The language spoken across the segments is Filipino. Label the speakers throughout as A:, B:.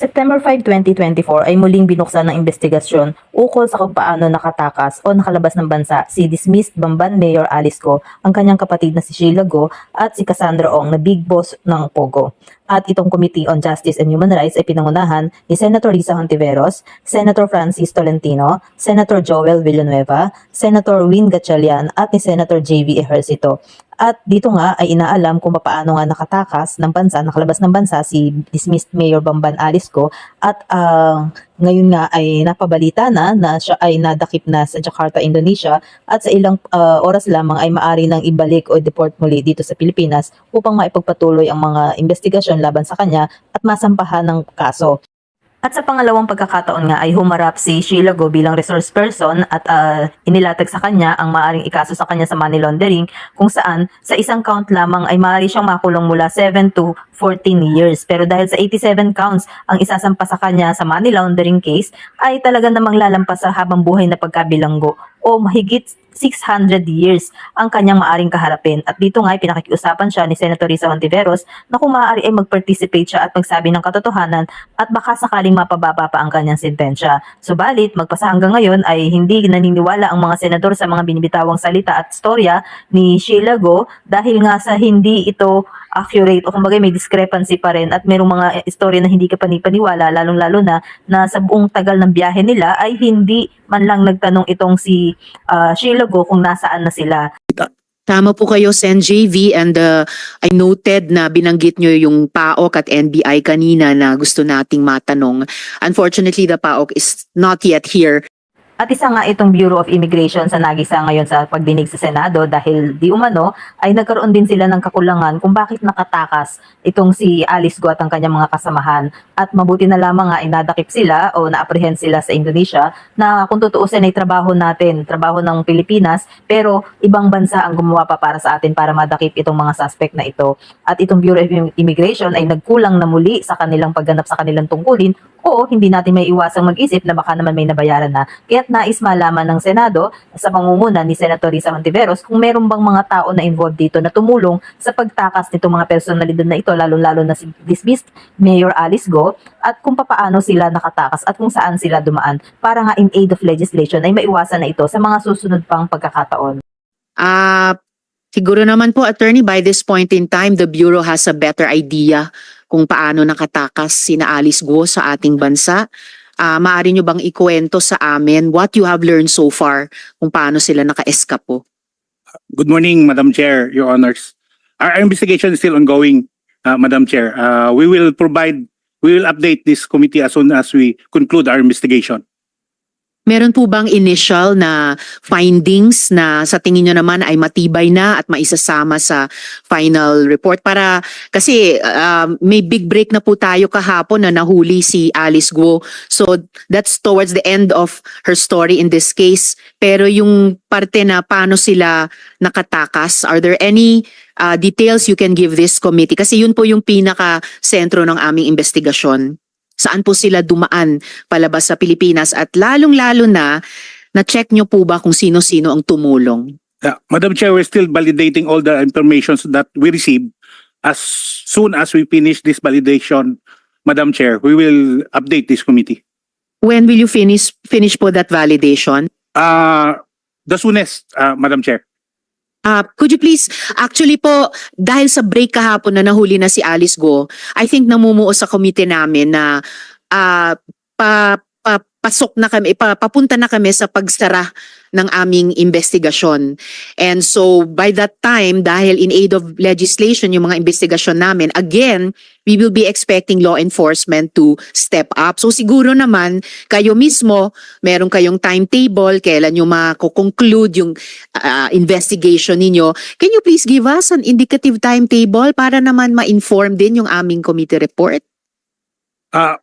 A: September 5, 2024 ay muling binuksan ng investigasyon ukol sa kung paano nakatakas o nakalabas ng bansa si dismissed Bamban Mayor Alice Go, ang kanyang kapatid na si Sheila Go at si Cassandra Ong na big boss ng Pogo. At itong Committee on Justice and Human Rights ay pinangunahan ni Senator Risa Hontiveros, Senator Francis Tolentino, Senator Joel Villanueva, Senator Win Gatchalian at ni Senator JV Ejercito. At dito nga ay inaalam kung paano nga nakatakas ng bansa, nakalabas ng bansa si dismissed Mayor Bamban Alice Go at ngayon nga ay napabalita na siya ay nadakip na sa Jakarta, Indonesia at sa ilang oras lamang ay maari nang ibalik o deport muli dito sa Pilipinas upang maipagpatuloy ang mga investigasyon laban sa kanya at masampahan ng kaso. At sa pangalawang pagkakataon nga ay humarap si Sheila Go bilang resource person at inilatag sa kanya ang maaaring ikaso sa kanya sa money laundering kung saan sa isang count lamang ay maaari siyang makulong mula 7 to 14 years. Pero dahil sa 87 counts ang isasampa sa kanya sa money laundering case ay talaga namang lalampas sa habang buhay na pagkabilanggo o mahigit 600 years ang kanyang maaring kaharapin. At dito nga ay pinakikiusapan siya ni Senator Risa Hontiveros na kung maaari ay mag-participate siya at magsabi ng katotohanan at baka sakaling mapababa pa ang kanyang sentensya. Subalit, magpasa hanggang ngayon ay hindi naniniwala ang mga senador sa mga binibitawang salita at storya ni Sheila Go dahil nga sa hindi ito accurate o kumbaga may discrepancy pa rin at merong mga istorya na hindi ka panipaniwala lalong-lalo na sa buong tagal ng biyahe nila ay hindi man lang nagtanong itong si Sheila Go kung nasaan na sila.
B: Tama po kayo, Sen JV, and I noted na binanggit nyo yung PAOK at NBI kanina na gusto nating matanong. Unfortunately, the PAOK is not yet here.
A: At isa nga itong Bureau of Immigration sa nagisa ngayon sa pagdinig sa Senado dahil di umano ay nagkaroon din sila ng kakulangan kung bakit nakatakas itong si Alice Go at ang kanyang mga kasamahan. At mabuti na lamang nga inadakip sila o na-apprehend sila sa Indonesia na kung tutuusin ay trabaho natin, trabaho ng Pilipinas, pero ibang bansa ang gumawa pa para sa atin para madakip itong mga suspect na ito. At itong Bureau of Immigration ay nagkulang na muli sa kanilang pagganap sa kanilang tungkulin o hindi natin may iwasang mag-isip na baka naman may nabayaran na. Kaya't nais malaman ng Senado sa pangunguna ni Senator Risa Hontiveros kung meron bang mga tao na involved dito na tumulong sa pagtakas nitong mga personalidad na ito, lalo-lalo na si dismissed Mayor Alice Go at kung paano sila nakatakas at kung saan sila dumaan para nga in aid of legislation ay maiwasan na ito sa mga susunod pang pagkakataon.
B: Siguro naman po, Attorney, by this point in time, the Bureau has a better idea kung paano nakatakas sina Alice Go sa ating bansa. Maaari nyo bang ikwento sa amin what you have learned so far kung paano sila naka-eskapo?
C: Good morning, Madam Chair, Your Honors. Our investigation is still ongoing, Madam Chair. We will update this committee as soon as we conclude our investigation.
B: Meron po bang initial na findings na sa tingin nyo naman ay matibay na at maisasama sa final report? Kasi may big break na po tayo kahapon na nahuli si Alice Go. So that's towards the end of her story in this case. Pero yung parte na paano sila nakatakas, are there any details you can give this committee? Kasi yun po yung pinaka-sentro ng aming investigasyon. Saan po sila dumaan palabas sa Pilipinas at lalong-lalo na-check nyo po ba kung sino-sino ang tumulong?
C: Madam Chair, we're still validating all the information that we received. As soon as we finish this validation, Madam Chair, we will update this committee.
B: When will you finish po that validation?
C: The soonest, Madam Chair.
B: Could you please, actually po, dahil sa break kahapon na nahuli na si Alice Go, I think namumuo sa komite namin na papunta na kami sa pagsara ng aming investigasyon. And so by that time, dahil in aid of legislation yung mga investigasyon namin, again, we will be expecting law enforcement to step up. So siguro naman, kayo mismo, meron kayong timetable, kailan yung mako-conclude yung investigation ninyo. Can you please give us an indicative timetable para naman ma-inform din yung aming committee report?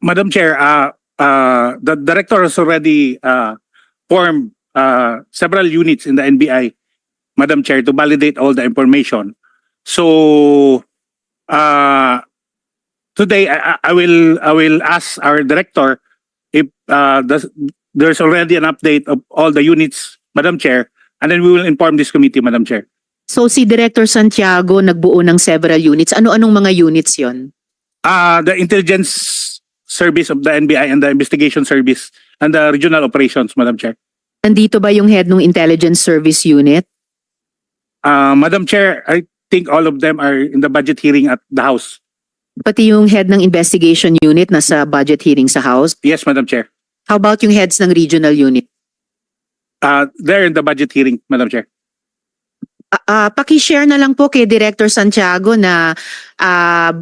C: Madam Chair, the director has already formed several units in the NBI, Madam Chair, to validate all the information. So today I will ask our director if there's already an update of all the units, Madam Chair, and then we will inform this committee, Madam Chair.
B: So si Director Santiago nagbuo ng several units. Ano-anong mga units yon?
C: The intelligence service of the NBI and the investigation service and the regional operations, Madam Chair.
B: Nandito ba yung head ng Intelligence Service Unit?
C: Madam Chair, I think all of them are in the budget hearing at the House.
B: Pati yung head ng Investigation Unit nasa budget hearing sa House?
C: Yes, Madam Chair.
B: How about yung heads ng Regional Unit?
C: They're in the budget hearing, Madam Chair.
B: Paki-share na lang po kay Director Santiago na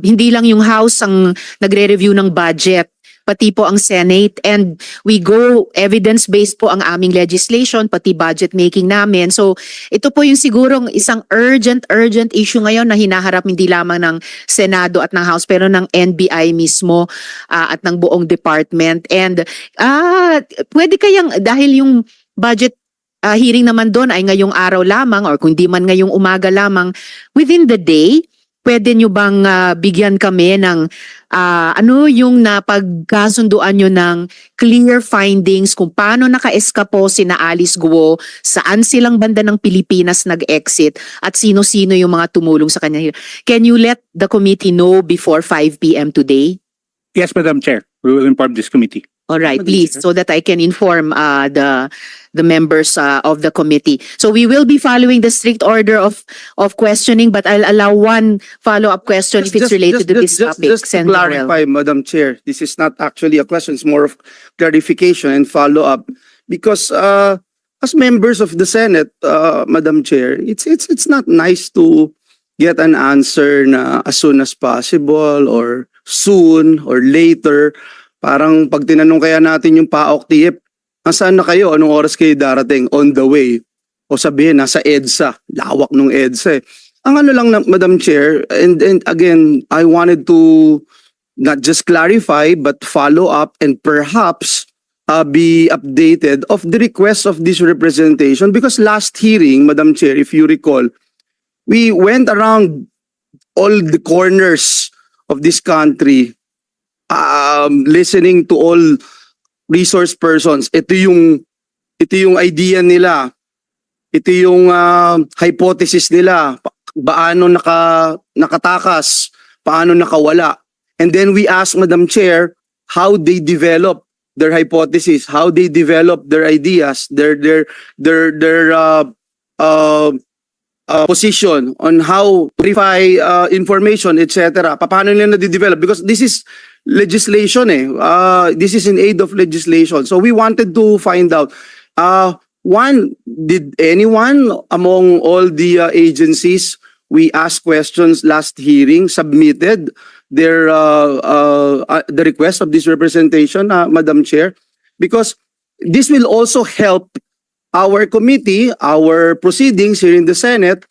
B: hindi lang yung House ang nagre-review ng budget, pati po ang Senate, and we go evidence-based po ang aming legislation, pati budget making namin. So ito po yung sigurong isang urgent issue ngayon na hinaharap hindi lamang ng Senado at ng House pero ng NBI mismo at ng buong department. And pwede kayang, dahil yung budget hearing naman doon ay ngayong araw lamang or kung di man ngayong umaga lamang, within the day, pwede nyo bang bigyan kami ng ano yung napagkasunduan nyo ng clear findings kung paano naka-eskapo sina Alice Guo, saan silang banda ng Pilipinas nag-exit at sino-sino yung mga tumulong sa kanya. Can you let the committee know before 5 p.m. today?
C: Yes, Madam Chair. We will inform this committee.
B: All right, please, so that I can inform the members of the committee. So we will be following the strict order of questioning, but I'll allow one follow-up question if it's related to this topic.
D: Just to
B: Sen. Joel.
D: clarify, Madam Chair, this is not actually a question, it's more of clarification and follow-up. Because as members of the Senate, Madam Chair, it's not nice to get an answer na as soon as possible or soon or later. Parang pag tinanong kaya natin yung PAOK TIEP, nasaan na kayo? Anong oras kayo darating? On the way. O sabihin, nasa EDSA. Lawak nung EDSA eh. Ang ano lang, Madam Chair, and again, I wanted to not just clarify, but follow up and perhaps be updated of the request of this representation. Because last hearing, Madam Chair, if you recall, we went around all the corners of this country listening to all resource persons. Ito yung idea nila. Ito yung hypothesis nila. Paano nakatakas, paano nakawala. And then we ask, Madam Chair, how they develop their hypothesis, how they develop their ideas, their position on how to verify information, etc. Paano nila na-develop? Because this is legislation eh. This is in aid of legislation. So we wanted to find out, one, did anyone among all the agencies we asked questions last hearing submitted their the request of this representation, Madam Chair? Because this will also help our committee, our proceedings here in the Senate,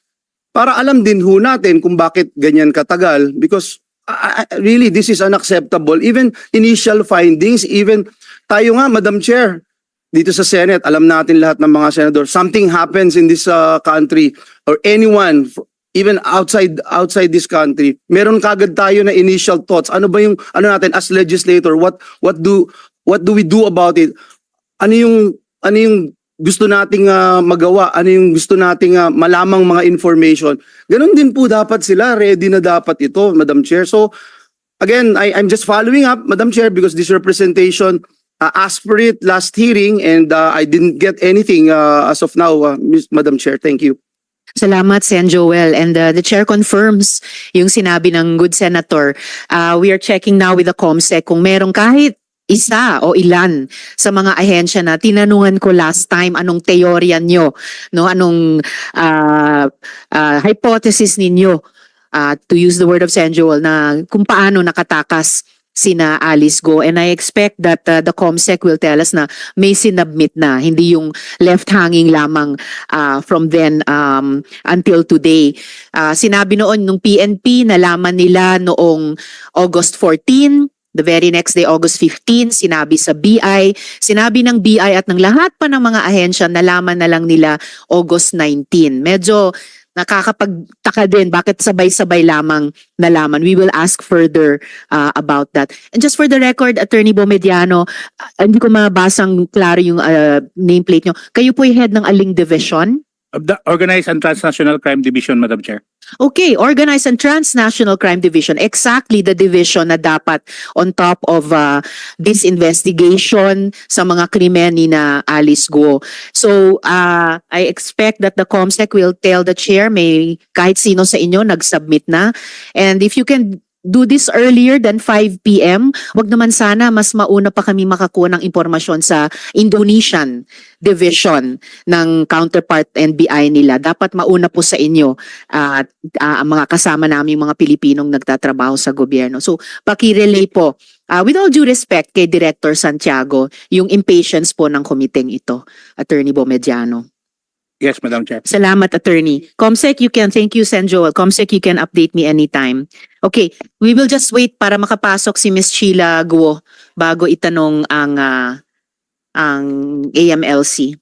D: para alam din ho natin kung bakit ganyan katagal. Because really, this is unacceptable. Even initial findings, even tayo nga, Madam Chair, dito sa Senate, alam natin lahat ng mga senador, something happens in this country or anyone, even outside this country, meron kagad tayo na initial thoughts. Ano ba yung, ano natin as legislator, what do we do about it? Ano yung gusto nating magawa, ano yung gusto nating malamang mga information. Ganon din po dapat sila, ready na dapat ito, Madam Chair. So, again, I'm just following up, Madam Chair, because this representation asked for it last hearing and I didn't get anything as of now, Madam Chair. Thank you.
B: Salamat, Sen. Joel. And the chair confirms yung sinabi ng good senator. We are checking now with the COMSEC kung merong kahit isa o ilan sa mga ahensya na tinanungan ko last time anong teorya nyo, no? Anong hypothesis ninyo, to use the word of Sen. Joel, na kung paano nakatakas sina Alice Guo. And I expect that the COMSEC will tell us na may sinubmit na, hindi yung left hanging lamang from then until today. Sinabi noon nung PNP, nalaman nila noong August 14, the very next day, August 15, sinabi sa BI, sinabi ng BI at ng lahat pa ng mga ahensya, nalaman na lang nila August 19. Medyo nakakapagtaka din, bakit sabay-sabay lamang nalaman. We will ask further about that. And just for the record, Attorney Bomediano, hindi ko mabasang klaro yung nameplate nyo. Kayo po yung head ng aling division?
C: The Organized and Transnational Crime Division, Madam Chair.
B: Okay, Organized and Transnational Crime Division, exactly the division na dapat on top of this investigation sa mga krimen ni na Alice Guo. So, I expect that the COMSEC will tell the chair, may kahit sino sa inyo nag-submit na. And if you can do this earlier than 5 p.m., wag naman sana mas mauna pa kami makakuha ng impormasyon sa Indonesian division ng counterpart NBI nila. Dapat mauna po sa inyo at ang mga kasama namin mga Pilipinong nagtatrabaho sa gobyerno. So, paki-relay po, with all due respect kay Director Santiago, yung impatience po ng komiteng ito, Attorney Bomediano.
C: Yes, Madam Chair.
B: Salamat, Attorney. Comsec, you can, thank you, Sen Joel. Comsec, you can update me anytime. Okay, we will just wait para makapasok si Miss Sheila Guo bago itanong ang AMLC.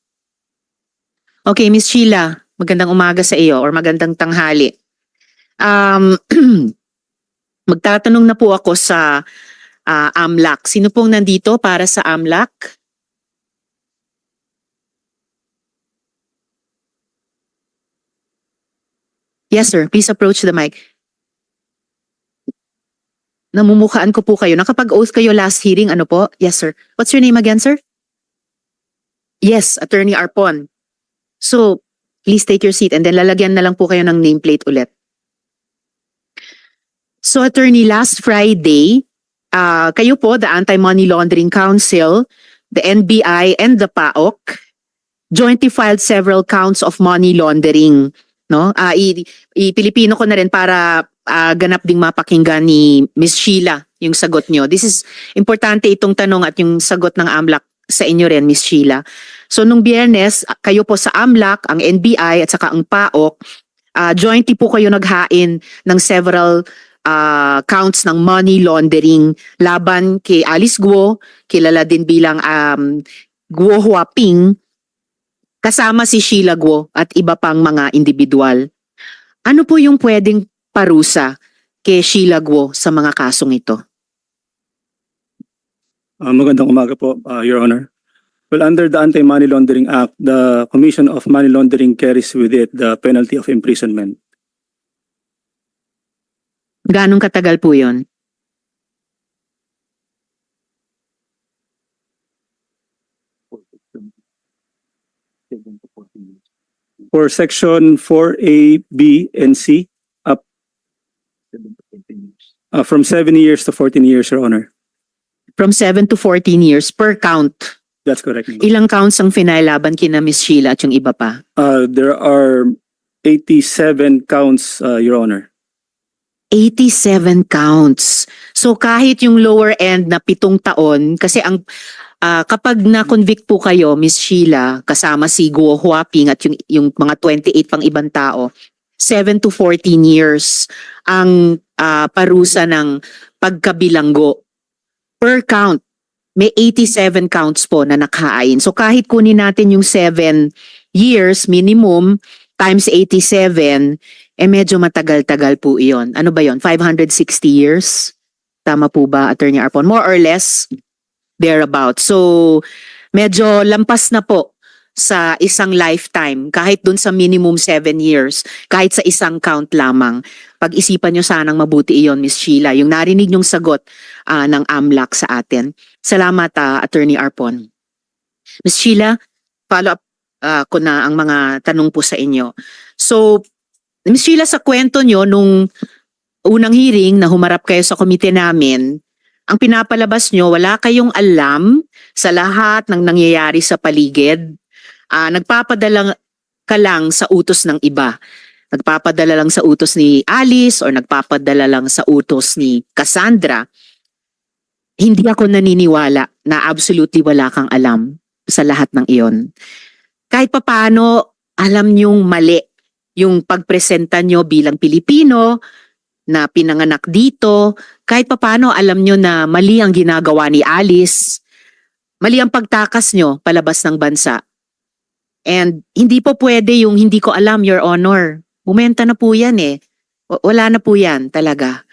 B: Okay, Miss Sheila, magandang umaga sa iyo or magandang tanghali. Magtatanong na po ako sa AMLAC. Sino pong nandito para sa AMLAC? Yes, sir. Please approach the mic. Namumukhaan ko po kayo. Nakapag-oath kayo last hearing, ano po? Yes, sir. What's your name again, sir? Yes, Attorney Arpon. So, please take your seat and then lalagyan na lang po kayo ng nameplate ulit. So, Attorney, last Friday, kayo po, the Anti-Money Laundering Council, the NBI, and the PAOK, jointly filed several counts of money laundering. No? Pilipino ko na rin para ganap ding mapakinggan ni Miss Sheila yung sagot nyo. This is importante itong tanong at yung sagot ng AMLAC sa inyo rin, Miss Sheila. So nung Biyernes, kayo po sa AMLAC, ang NBI at saka ang PAOK, jointly po kayo naghain ng several counts ng money laundering laban kay Alice Guo, kilala din bilang Guo Huaping, kasama si Sheila Guo at iba pang mga individual. Ano po yung pwedeng parusa kay Sheila Guo sa mga kasong ito?
E: Magandang umaga po, Your Honor. Well, under the Anti-Money Laundering Act, the Commission of Money Laundering carries with it the penalty of imprisonment.
B: Ganong katagal po yun?
E: For Section 4A, B, and C, up from 7 years to 14 years, Your Honor.
B: From 7 to 14 years per count.
E: That's correct.
B: Ilang counts ang finailaban kina Miss Sheila at yung iba pa?
E: There are 87 counts, Your Honor.
B: 87 counts. So kahit yung lower end na 7 taon, kasi ang kapag na-convict po kayo, Miss Sheila, kasama si Guo Huaping at yung mga 28 pang ibang tao, 7 to 14 years ang parusa ng pagkabilanggo. Per count, may 87 counts po na nakahain. So kahit kunin natin yung 7 years minimum times 87, medyo matagal-tagal po iyon. Ano ba yon? 560 years? Tama po ba, Attorney Arpon? More or less, thereabout. So, medyo lampas na po sa isang lifetime, kahit dun sa minimum 7 years, kahit sa isang count lamang. Pag-isipan nyo sanang mabuti iyon, Miss Sheila, yung narinig nyong sagot ng AMLAC sa atin. Salamat, Attorney Arpon. Miss Sheila, follow up ko na ang mga tanong po sa inyo. So, Miss Sheila, sa kwento nyo, nung unang hearing na humarap kayo sa komite namin, ang pinapalabas nyo, wala kayong alam sa lahat ng nangyayari sa paligid. Nagpapadala ka lang sa utos ng iba. Nagpapadala lang sa utos ni Alice or nagpapadala lang sa utos ni Cassandra. Hindi ako naniniwala na absolutely wala kang alam sa lahat ng iyon. Kahit papaano, alam nyong mali yung pagpresenta nyo bilang Pilipino na pinanganak dito. Kahit papaano, alam nyo na mali ang ginagawa ni Alice. Mali ang pagtakas nyo palabas ng bansa. And hindi po pwede yung hindi ko alam, Your Honor. Bumenta na po yan eh. Wala na po yan talaga.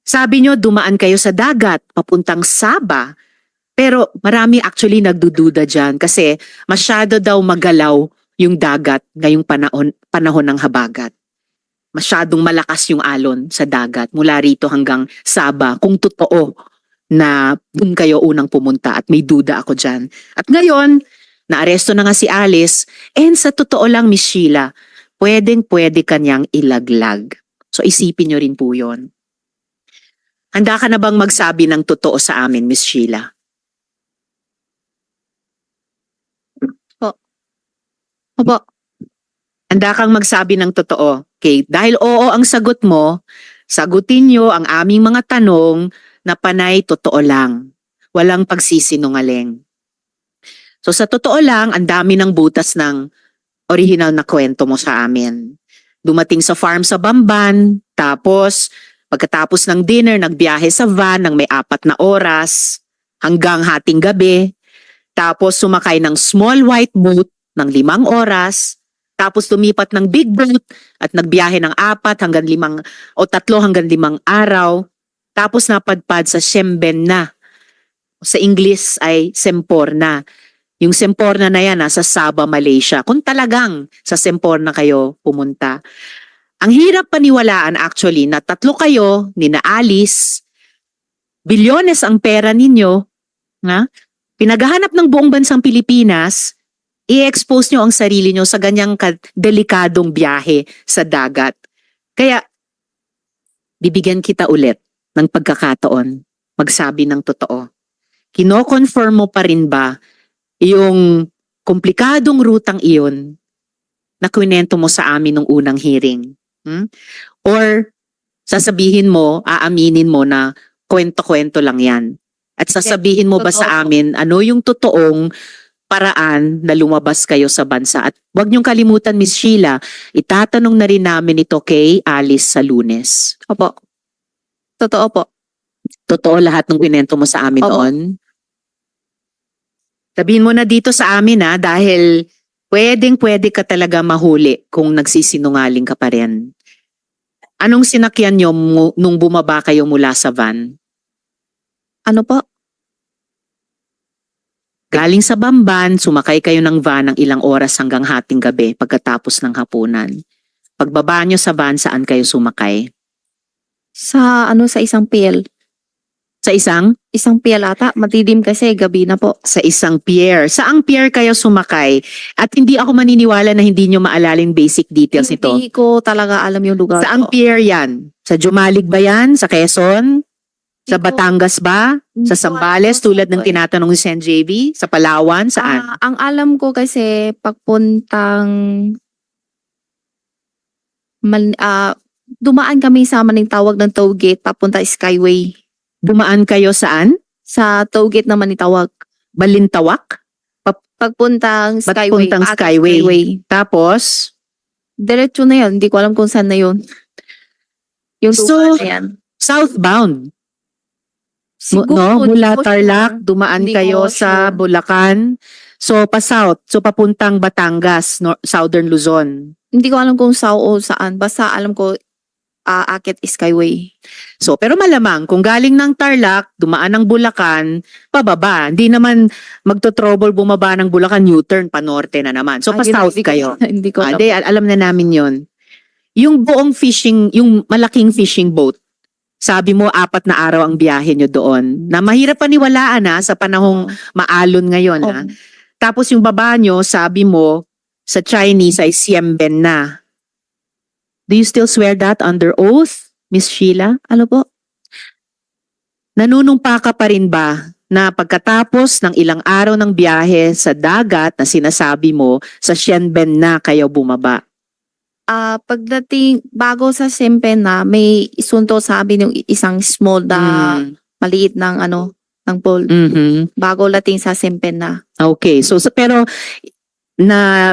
B: Sabi nyo, dumaan kayo sa dagat, papuntang Sabah. Pero marami actually nagdududa dyan kasi masyado daw magalaw yung dagat ngayong panahon ng habagat. Masyadong malakas yung alon sa dagat mula rito hanggang Sabah, kung totoo na dun kayo unang pumunta at may duda ako dyan. At ngayon, naaresto na nga si Alice, and sa totoo lang, Miss Sheila, pwede kanyang ilaglag. So isipin nyo rin po yun. Handa ka na bang magsabi ng totoo sa amin, Miss Sheila?
F: Opo.
B: Handa kang magsabi ng totoo. Okay, dahil oo ang sagot mo, sagutin nyo ang aming mga tanong na panay totoo lang. Walang pagsisinungaling. So sa totoo lang, ang dami ng butas ng original na kwento mo sa amin. Dumating sa farm sa Bamban, tapos pagkatapos ng dinner, nagbiyahe sa van ng may 4 na oras hanggang hating gabi. Tapos sumakay ng small white boat ng 5 oras. Tapos lumipat ng big boat at nagbiyahe ng 3 hanggang 5 araw. Tapos napadpad sa Siembenna. Sa English ay Semporna. Yung Semporna na yan nasa Sabah, Malaysia. Kung talagang sa Semporna kayo pumunta. Ang hirap paniwalaan actually na 3 kayo, ni na Alice, bilyones ang pera ninyo, nga? Pinaghahanap ng buong bansang Pilipinas, i-expose nyo ang sarili nyo sa ganyang delikadong biyahe sa dagat. Kaya, bibigyan kita ulit ng pagkakataon, magsabi ng totoo. Kino-confirm mo pa rin ba yung komplikadong rutang iyon na kwento mo sa amin nung unang hearing? Or sasabihin mo, aaminin mo na kwento-kwento lang yan? At sasabihin mo ba sa amin ano yung totoong paraan na lumabas kayo sa bansa? At huwag niyong kalimutan, Miss Sheila, itatanong na rin namin ito kay Alice sa Lunes.
F: Opo. Totoo po.
B: Totoo lahat ng kwento mo sa amin
F: Opo.
B: noon? Sabihin mo na dito sa amin dahil pwede ka talaga mahuli kung nagsisinungaling ka pa rin. Anong sinakyan niyo nung bumaba kayo mula sa van?
F: Ano po?
B: Galing sa Bamban, sumakay kayo ng van ng ilang oras hanggang hating gabi pagkatapos ng hapunan. Pagbaba nyo sa van, saan kayo sumakay?
F: Sa isang pier.
B: Sa
F: Isang pier ata. Matidim kasi gabi na po.
B: sa isang pier. Saang pier kayo sumakay? At hindi ako maniniwala na hindi nyo maalala yung basic details nito.
F: Hindi ko talaga alam yung lugar
B: Saang
F: po.
B: pier yan? Sa Jumalig ba yan? Sa Quezon? Sa
F: Hindi ko-
B: Batangas ba?
F: hindi
B: Sa
F: ko alam
B: Zambales
F: kung
B: tulad
F: saan
B: ng
F: po eh.
B: tinatanong ni Sen JV? Sa Palawan? Saan?
F: Ang alam ko kasi pagpuntang dumaan kami sa Manitawag ng toll gate papunta Skyway.
B: Dumaan kayo saan?
F: Sa toll gate na Manitawag.
B: Balintawak?
F: Pagpuntang Skyway.
B: Papuntang
F: Pasig
B: Skyway. Tapos,
F: Diretso na yun. Hindi ko alam kung saan na yun. Yung
B: So,
F: lugar na yan.
B: southbound.
F: Siguro,
B: Mula
F: hindi ko
B: Tarlac,
F: sure.
B: dumaan
F: Hindi
B: kayo
F: ko
B: sa
F: sure.
B: Bulacan. So, pa-south. So, papuntang Batangas, Southern Luzon.
F: Hindi ko alam kung saan o saan. Basta alam ko, Akit Skyway.
B: So, pero malamang, kung galing ng Tarlac, dumaan ng Bulacan, pababa. Hindi naman magto-trouble bumaba ng Bulacan, U-turn, pa-norte na naman. So, pa-south kayo.
F: Hindi ko alam.
B: Hindi, alam na namin yon. Yung buong fishing, yung malaking fishing boat, sabi mo 4 na araw ang biyahe nyo doon. Na mahirap paniwalaan sa panahong maalon ngayon.
F: Oh.
B: Tapos yung baba nyo, sabi mo, sa Chinese ay Siembenna. Do you still swear that under oath, Miss Sheila?
F: Ano po?
B: Nanunumpa ka pa rin ba na pagkatapos ng ilang araw ng biyahe sa dagat na sinasabi mo, sa Siembenna kayo bumaba?
F: Pagdating, bago sa Siembenna, may isunto sabi ng isang small na maliit ng ng pool.
B: Mhm.
F: Bago lating sa Siembenna.
B: Okay, so pero na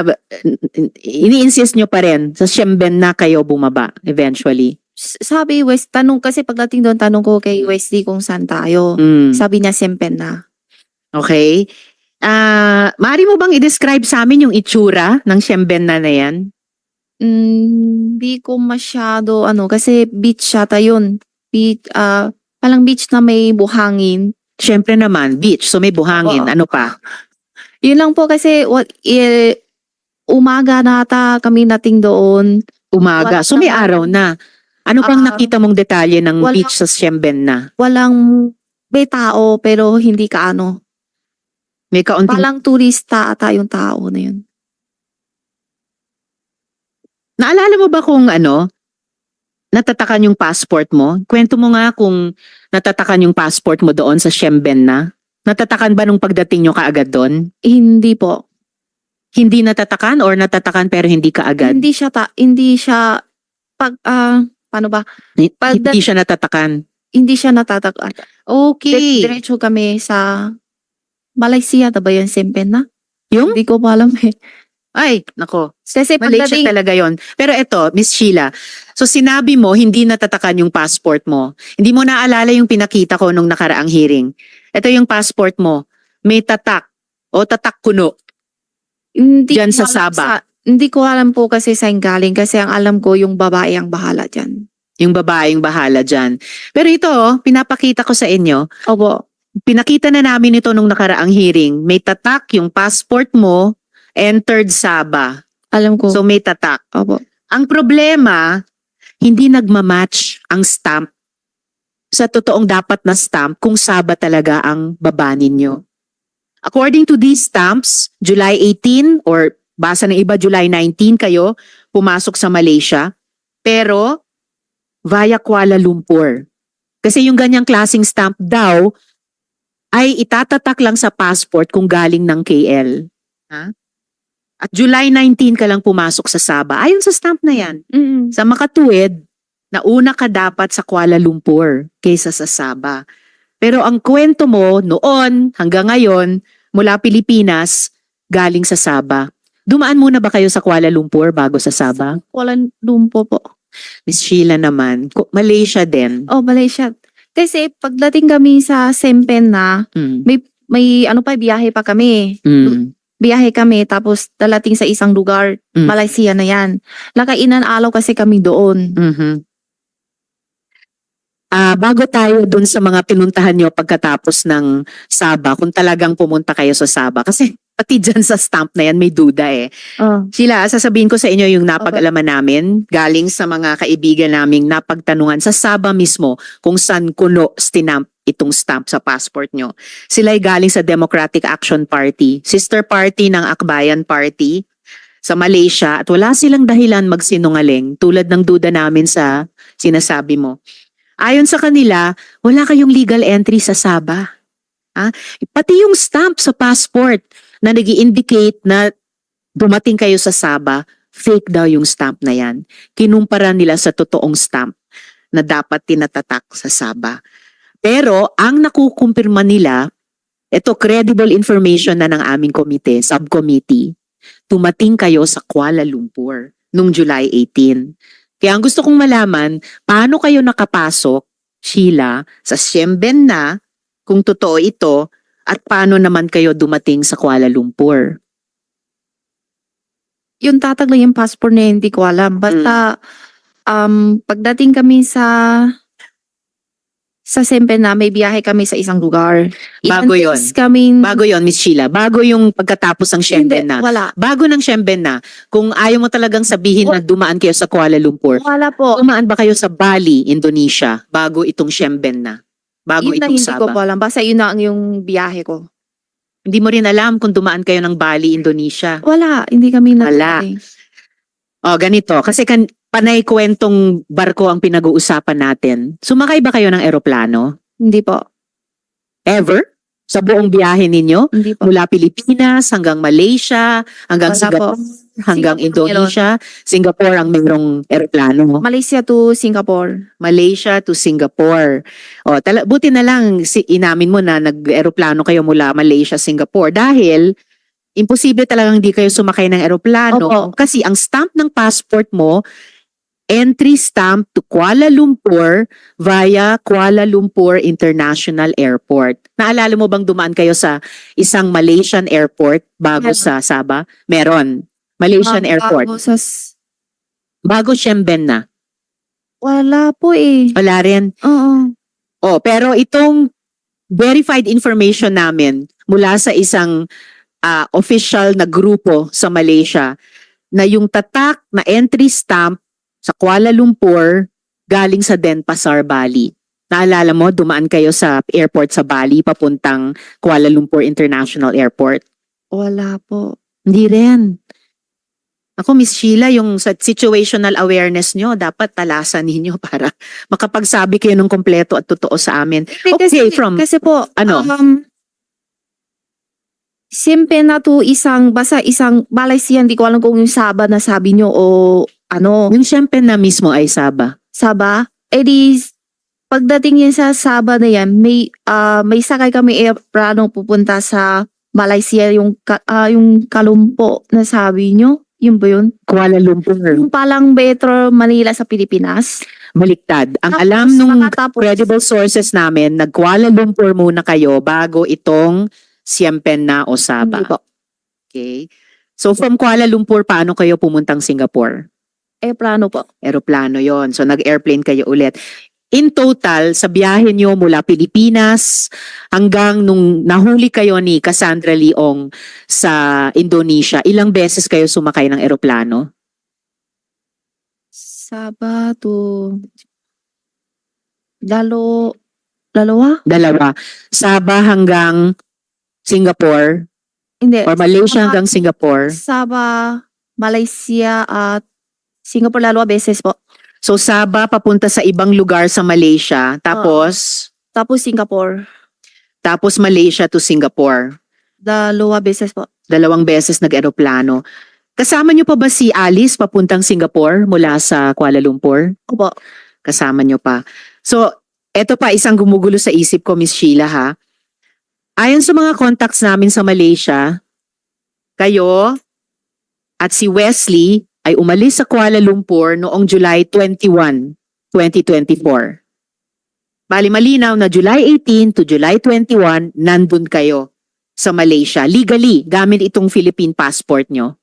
B: ini-insist nyo pa rin sa Siembenna kayo bumaba eventually.
F: Sabi West, tanong kasi pagdating doon, tanong ko kay Wesley kung saan tayo.
B: Mm.
F: Sabi niya Siembenna.
B: Okay. Maaari mo bang i-describe sa amin yung itsura ng Siembenna na yan?
F: Hindi ko masyado kasi beach yata yun. Beach, palang beach na may buhangin.
B: Siyempre naman, beach, so may buhangin.
F: Oo.
B: Ano pa?
F: Yun lang po kasi umaga na ata kami nating doon.
B: Umaga. So may
F: Walang-
B: araw na. Ano pang
F: Ah,
B: nakita mong detalye ng
F: walang-
B: beach sa Siemben na?
F: May tao pero hindi ka ano.
B: May kaunting
F: Walang turista ata yung tao na yun.
B: Naalala mo ba kung natatakan yung passport mo? Kwento mo nga kung natatakan yung passport mo doon sa Siemben na. Natatakan ba nung pagdating nyo kaagad doon?
F: Hindi po.
B: Hindi natatakan or natatakan pero hindi kaagad?
F: Hindi siya paano ba?
B: Hindi siya natatakan.
F: Hindi siya natatakot.
B: Okay.
F: Diretso kami sa Malaysia, ba yan Sempen na?
B: Yung?
F: Hindi ko pa alam eh.
B: Ay, nako.
F: Kasi
B: Malaysia
F: pagdating,
B: talaga yon. Pero eto, Miss Sheila, so sinabi mo hindi natatakan yung passport mo. Hindi mo naalala yung pinakita ko nung nakaraang hearing. Ito yung passport mo. May tatak o tatak kuno.
F: hindi
B: Diyan
F: ko
B: sa
F: alam
B: Sabah.
F: hindi ko alam po kasi saan galing kasi ang alam ko yung babae ang bahala dyan.
B: Yung babaeng bahala dyan. Pero ito, pinapakita ko sa inyo.
F: Opo.
B: Pinakita na namin ito nung nakaraang hearing. May tatak yung passport mo, entered Sabah.
F: Alam ko.
B: So may tatak.
F: Opo.
B: Ang problema, hindi nagmamatch ang stamp sa totoong dapat na stamp kung Sabah talaga ang baba ninyo. According to these stamps, July 18 or basa ng iba July 19 kayo pumasok sa Malaysia, pero via Kuala Lumpur. Kasi yung ganyang klaseng stamp daw ay itatatak lang sa passport kung galing ng KL. Ha? At July 19 ka lang pumasok sa Sabah. Ayon sa stamp na yan.
F: Mm.
B: Sa makatuwid, nauna ka dapat sa Kuala Lumpur kaysa sa Sabah. Pero ang kwento mo noon hanggang ngayon, mula Pilipinas, galing sa Sabah. Dumaan muna ba kayo sa Kuala Lumpur bago sa Sabah?
F: Walang lumpo po.
B: Miss Sheila naman, Malaysia din.
F: Oh, Malaysia. Kasi pagdating kami sa Sempen na,
B: Mm.
F: may ano pa, biyahe pa kami.
B: Mm.
F: Biyahe kami tapos dalating sa isang lugar,
B: Mm.
F: Malaysia na yan. Nakainan alaw kasi kami doon.
B: Mhm. Bago tayo dun sa mga pinuntahan nyo pagkatapos ng Sabah, kung talagang pumunta kayo sa Sabah, kasi pati dyan sa stamp na yan may duda eh.
F: Oh.
B: Sheila, sasabihin ko sa inyo yung napag-alaman namin galing sa mga kaibigan naming napagtanungan sa Sabah mismo kung saan kuno stinamp itong stamp sa passport nyo. Sila ay galing sa Democratic Action Party, sister party ng Akbayan Party sa Malaysia at wala silang dahilan magsinungaling tulad ng duda namin sa sinasabi mo. Ayon sa kanila, wala kayong legal entry sa Sabah. Pati yung stamp sa passport na nag-i-indicate na dumating kayo sa Sabah, fake daw yung stamp na yan. Kinumpara nila sa totoong stamp na dapat tinatatak sa Sabah. Pero ang nakukumpirma nila, ito credible information na ng aming komite, subcommittee, tumating kayo sa Kuala Lumpur noong July 18. Kaya ang gusto kong malaman, paano kayo nakapasok, Sheila, sa Siemben na, kung totoo ito, at paano naman kayo dumating sa Kuala Lumpur?
F: Yung tatag lang yung passport na hindi ko alam. Basta, pagdating kami sa Sempen na, may biyahe kami sa isang lugar.
B: Bago yun. Bago yon, Miss Sheila. Bago yung pagkatapos ng Siemben na.
F: Wala.
B: Bago ng Siemben na, kung ayaw mo talagang sabihin na dumaan kayo sa Kuala Lumpur,
F: Wala po.
B: dumaan ba kayo sa Bali, Indonesia, bago itong Siemben na? Bago
F: Yun na
B: itong
F: hindi ko
B: Sabah?
F: po alam. Basta yun na ang yung biyahe ko.
B: Hindi mo rin alam kung dumaan kayo ng Bali, Indonesia.
F: Wala. Hindi kami
B: Wala. O, ganito. Kasi panay kwentong barko ang pinag-uusapan natin. Sumakay ba kayo ng eroplano?
F: Hindi po.
B: Ever? Sa buong biyahe ninyo?
F: Hindi po.
B: Mula Pilipinas hanggang Malaysia, hanggang
F: Wala
B: Singapore, hanggang
F: Singapore
B: Indonesia. Singapore ang mayroong eroplano.
F: Malaysia to Singapore.
B: Malaysia to Singapore. O, buti na lang inamin mo na nag-eroplano kayo mula Malaysia, Singapore dahil imposible talagang hindi kayo sumakay ng eroplano
F: Opo.
B: kasi ang stamp ng passport mo entry stamp to Kuala Lumpur via Kuala Lumpur International Airport. Naalala mo bang dumaan kayo sa isang Malaysian airport bago
F: Meron.
B: sa Sabah? Meron. Malaysian airport.
F: Bago sa
B: Bago Siemben na.
F: wala po eh.
B: Wala rin.
F: Oo.
B: Oh, pero itong verified information namin mula sa isang official na grupo sa Malaysia, na yung tatak na entry stamp sa Kuala Lumpur galing sa Denpasar, Bali. Naalala mo, dumaan kayo sa airport sa Bali papuntang Kuala Lumpur International Airport.
F: Wala po.
B: Hindi rin. Ako, Miss Sheila, yung sa situational awareness nyo, dapat talasan ninyo para makapagsabi kayo ng kompleto at totoo sa amin. Okay,
F: Kasi po,
B: ano?
F: Simpe na to basta isang Malaysia, hindi ko alam kung yung Sabah na sabi nyo o ano,
B: Yung syempre na mismo ay Sabah.
F: Sabah. Di, pagdating yan sa Sabah na yan, may sakay kami aeroplano pupunta sa Malaysia, yung Kalumpo na sabi nyo. Yun ba yun?
B: Kuala Lumpur.
F: Yung palang Metro Manila sa Pilipinas.
B: Baliktad. Ang
F: Tapos,
B: alam nung
F: makatapos-
B: credible sources namin, nag-Kuala Lumpur muna kayo bago itong Siempen na o Sabah.
F: Hindi po.
B: Okay. So from Kuala Lumpur, paano kayo pumuntang Singapore?
F: Aeroplano po.
B: Aeroplano yon. So nag-airplane kayo ulit. In total, sa biyahe nyo mula Pilipinas hanggang nung nahuli kayo ni Cassandra Leong sa Indonesia, ilang beses kayo sumakay ng aeroplano?
F: Sabah to dalawa?
B: Dalawa. Sabah hanggang Singapore
F: Hindi.
B: or Malaysia
F: Sabah-
B: hanggang Singapore.
F: Sabah, Malaysia at Singapore dalawa beses po.
B: So Sabah papunta sa ibang lugar sa Malaysia, tapos
F: Tapos Singapore,
B: tapos Malaysia to Singapore.
F: dalawa beses po.
B: 2 beses nag-aeroplano. Kasama nyo pa ba si Alice papuntang Singapore mula sa Kuala Lumpur?
F: Opo.
B: Kasama nyo pa. So, eto pa isang gumugulo sa isip ko, Miss Sheila, ha? Ayon sa mga contacts namin sa Malaysia, kayo at si Wesley ay umalis sa Kuala Lumpur noong July 21, 2024. Bali malinaw na July 18 to July 21, nandun kayo sa Malaysia, legally, gamit itong Philippine passport nyo.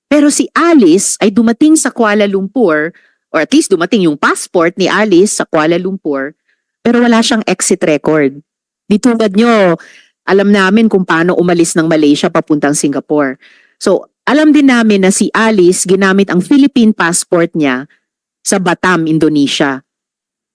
B: Pero si Alice ay dumating sa Kuala Lumpur, or at least dumating yung passport ni Alice sa Kuala Lumpur, pero wala siyang exit record. Di tulad nyo, alam namin kung paano umalis ng Malaysia papuntang Singapore. So, alam din namin na si Alice ginamit ang Philippine passport niya sa Batam, Indonesia,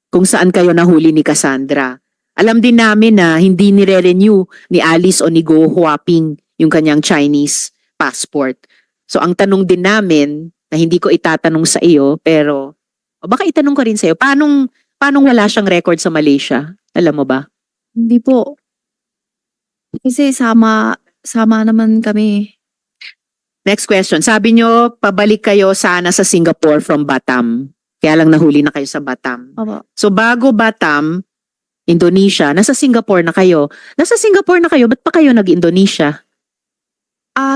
B: kung saan kayo nahuli ni Cassandra. Alam din namin na hindi nire-renew ni Alice o ni Go Huaping yung kanyang Chinese passport. So ang tanong din namin, na hindi ko itatanong sa iyo, pero o baka itanong ko rin sa iyo, paanong wala siyang record sa Malaysia? Alam mo ba?
F: Hindi po. Kasi sama naman kami.
B: Next question. Sabi nyo, pabalik kayo sana sa Singapore from Batam. Kaya lang nahuli na kayo sa Batam.
F: Opo.
B: So bago Batam, Indonesia, nasa Singapore na kayo. Nasa Singapore na kayo, ba't pa kayo nag-Indonesia?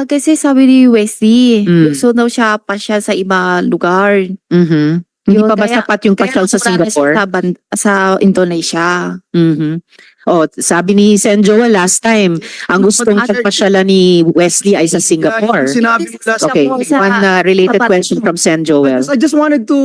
F: Kasi sabi ni Wesley,
B: Mm.
F: gusto daw siya pa siya sa iba lugar.
B: Mhm. Hindi
F: Yun,
B: pa ba
F: kaya-
B: sapat yung pasyal sa
F: Kaya wala na siya
B: Singapore?
F: sa Indonesia.
B: Mhm. Oh, sabi ni Sen Joel last time, ang gustong pagpasyalan ni Wesley ay sa Singapore.
D: Sinabi mo last
B: Okay,
F: Sa-
B: one related
F: sa-
B: question from Sen Joel.
D: I just wanted to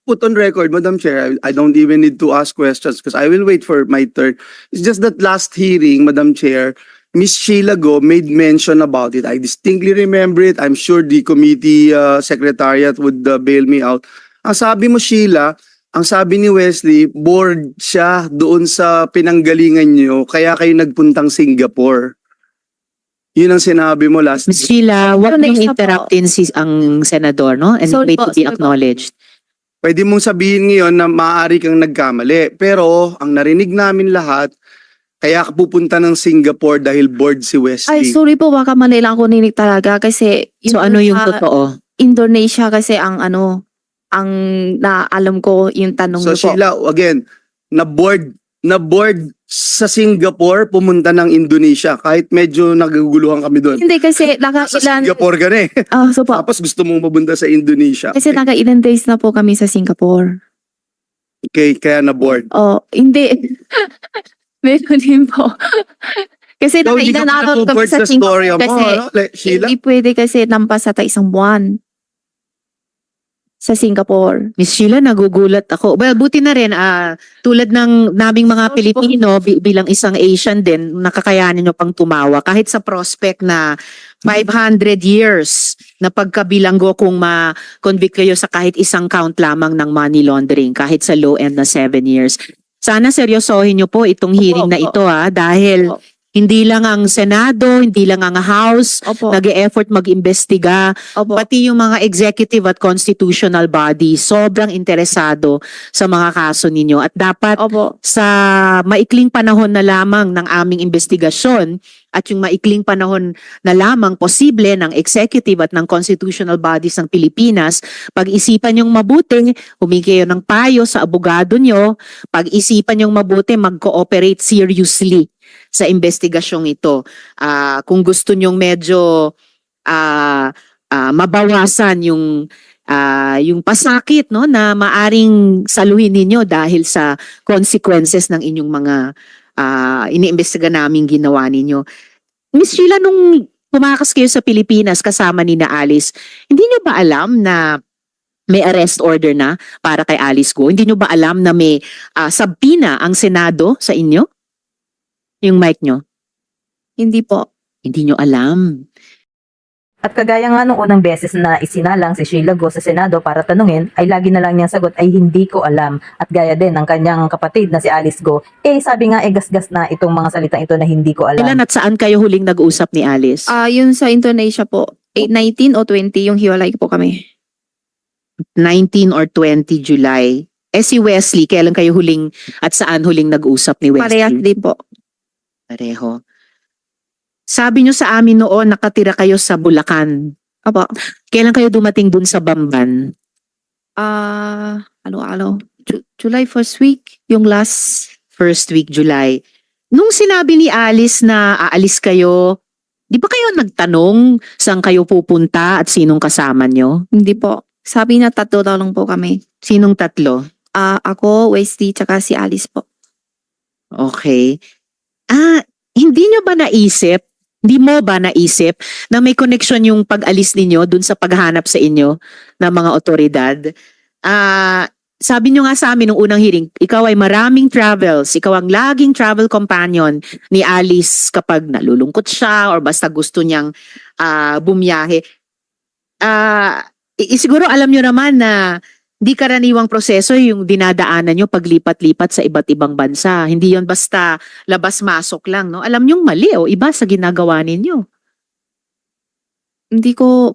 D: put on record, Madam Chair, I don't even need to ask questions because I will wait for my turn. It's just that last hearing, Madam Chair, Miss Sheila Go made mention about it. I distinctly remember it. I'm sure the committee secretariat would bail me out. Ang sabi mo, Sheila, ang sabi ni Wesley, bored siya doon sa pinanggalingan niyo, kaya kayo nagpuntang Singapore. Yun ang sinabi mo last.
B: Ms. Sheila, wag
F: Next
B: niyong
F: na po.
B: interruptin ang senador, no? And
F: Sorry
B: wait
F: po,
B: to be
F: sorry po.
B: acknowledged.
D: Pwede mong sabihin ngayon na maaari kang nagkamali. Pero ang narinig namin lahat, kaya ka pupunta ng Singapore dahil bored si
F: Ay,
D: Wesley.
F: sorry po, baka mali lang ako ninig talaga kasi
B: So ano yung
F: sa
B: totoo?
F: Indonesia kasi ang naalam ko yung tanong
D: So
F: niyo po.
D: Sheila, again, na-board sa Singapore, pumunta ng Indonesia. Kahit medyo naguguluhan kami doon.
F: Hindi kasi
D: Sa Singapore ka na eh.
F: So po,
D: Tapos gusto mong mapunta sa Indonesia.
F: kasi ilang days na po kami sa Singapore.
D: Okay, kaya na-board.
F: Hindi. Meron din po. Kasi
D: So, hindi ka
F: nakailan
D: pa
F: araw kami
D: na-board
F: sa
D: sa story
F: Singapore
D: mo,
F: kasi
D: ano? Sheila?
F: hindi pwede kasi lampas sa isang buwan sa Singapore.
B: Miss Sheila, nagugulat ako. Well, buti na rin, tulad ng naming mga
F: Sorry po.
B: Pilipino, bilang isang Asian din, nakakayanin nyo pang tumawa. Kahit sa prospect na 500 years na pagkabilanggo kung ma-convict kayo sa kahit isang count lamang ng money laundering, kahit sa low end na 7 years. Sana seryosohin nyo po itong hearing na ito dahil
F: Opo.
B: hindi lang ang Senado, hindi lang ang House,
F: Opo.
B: nag-e-effort mag-imbestiga,
F: Opo.
B: pati yung mga executive at constitutional body, sobrang interesado sa mga kaso ninyo. At dapat
F: Opo.
B: sa maikling panahon na lamang ng aming investigasyon at yung maikling panahon na lamang posible ng executive at ng constitutional bodies ng Pilipinas, pag-isipan yung mabuti, humingi kayo ng payo sa abogado nyo, pag-isipan yung mabuti, mag-cooperate seriously sa investigasyong ito. Kung gusto nyong medyo mabawasan yung pasakit no na maaring saluhin ninyo dahil sa consequences ng inyong mga iniimbestiga naming ginawa ninyo. Miss Sheila, nung pumakas kayo sa Pilipinas kasama ni na Alice, hindi nyo ba alam na may arrest order na para kay Alice Go? Hindi nyo ba alam na may subpoena ang Senado sa inyo? Yung mic nyo?
F: Hindi po.
B: Hindi nyo alam.
A: At kagaya nga nung unang beses na isinalang si Sheila Go sa Senado para tanungin, ay lagi na lang niyang sagot ay hindi ko alam. At gaya din ng kanyang kapatid na si Alice Go, sabi nga gasgas na itong mga salitang ito na hindi ko alam.
B: Ilan at saan kayo huling nag-usap ni Alice?
F: Yun sa Indonesia po. 19 o 20 yung hiwalay po kami.
B: 19 or 20 July. Si Wesley, kailan kayo huling at saan huling nag-usap ni Wesley?
F: Parehas din po.
B: Pareho. Sabi nyo sa amin noon, nakatira kayo sa Bulacan.
F: Opo.
B: Kailan kayo dumating dun sa Bamban?
F: July 1st week, yung last.
B: First week July. Nung sinabi ni Alice na aalis kayo, di ba kayo nagtanong saan kayo pupunta at sinong kasama nyo?
F: Hindi po. Sabi na 3 daw lang po kami.
B: Sinong tatlo?
F: Ako, Wesley, tsaka si Alice po.
B: Okay. Hindi mo ba naisip na may connection yung pag-alis ninyo dun sa paghanap sa inyo ng mga otoridad? Sabi nyo nga sa amin nung unang hearing, ikaw ay maraming travels, ikaw ang laging travel companion ni Alice kapag nalulungkot siya or basta gusto niyang bumiyahe. Siguro alam nyo naman na di karaniwang proseso yung dinadaanan nyo paglipat-lipat sa iba't ibang bansa. Hindi yon basta labas-masok lang, no? Alam nyong mali o iba sa ginagawa ninyo.
F: Hindi po.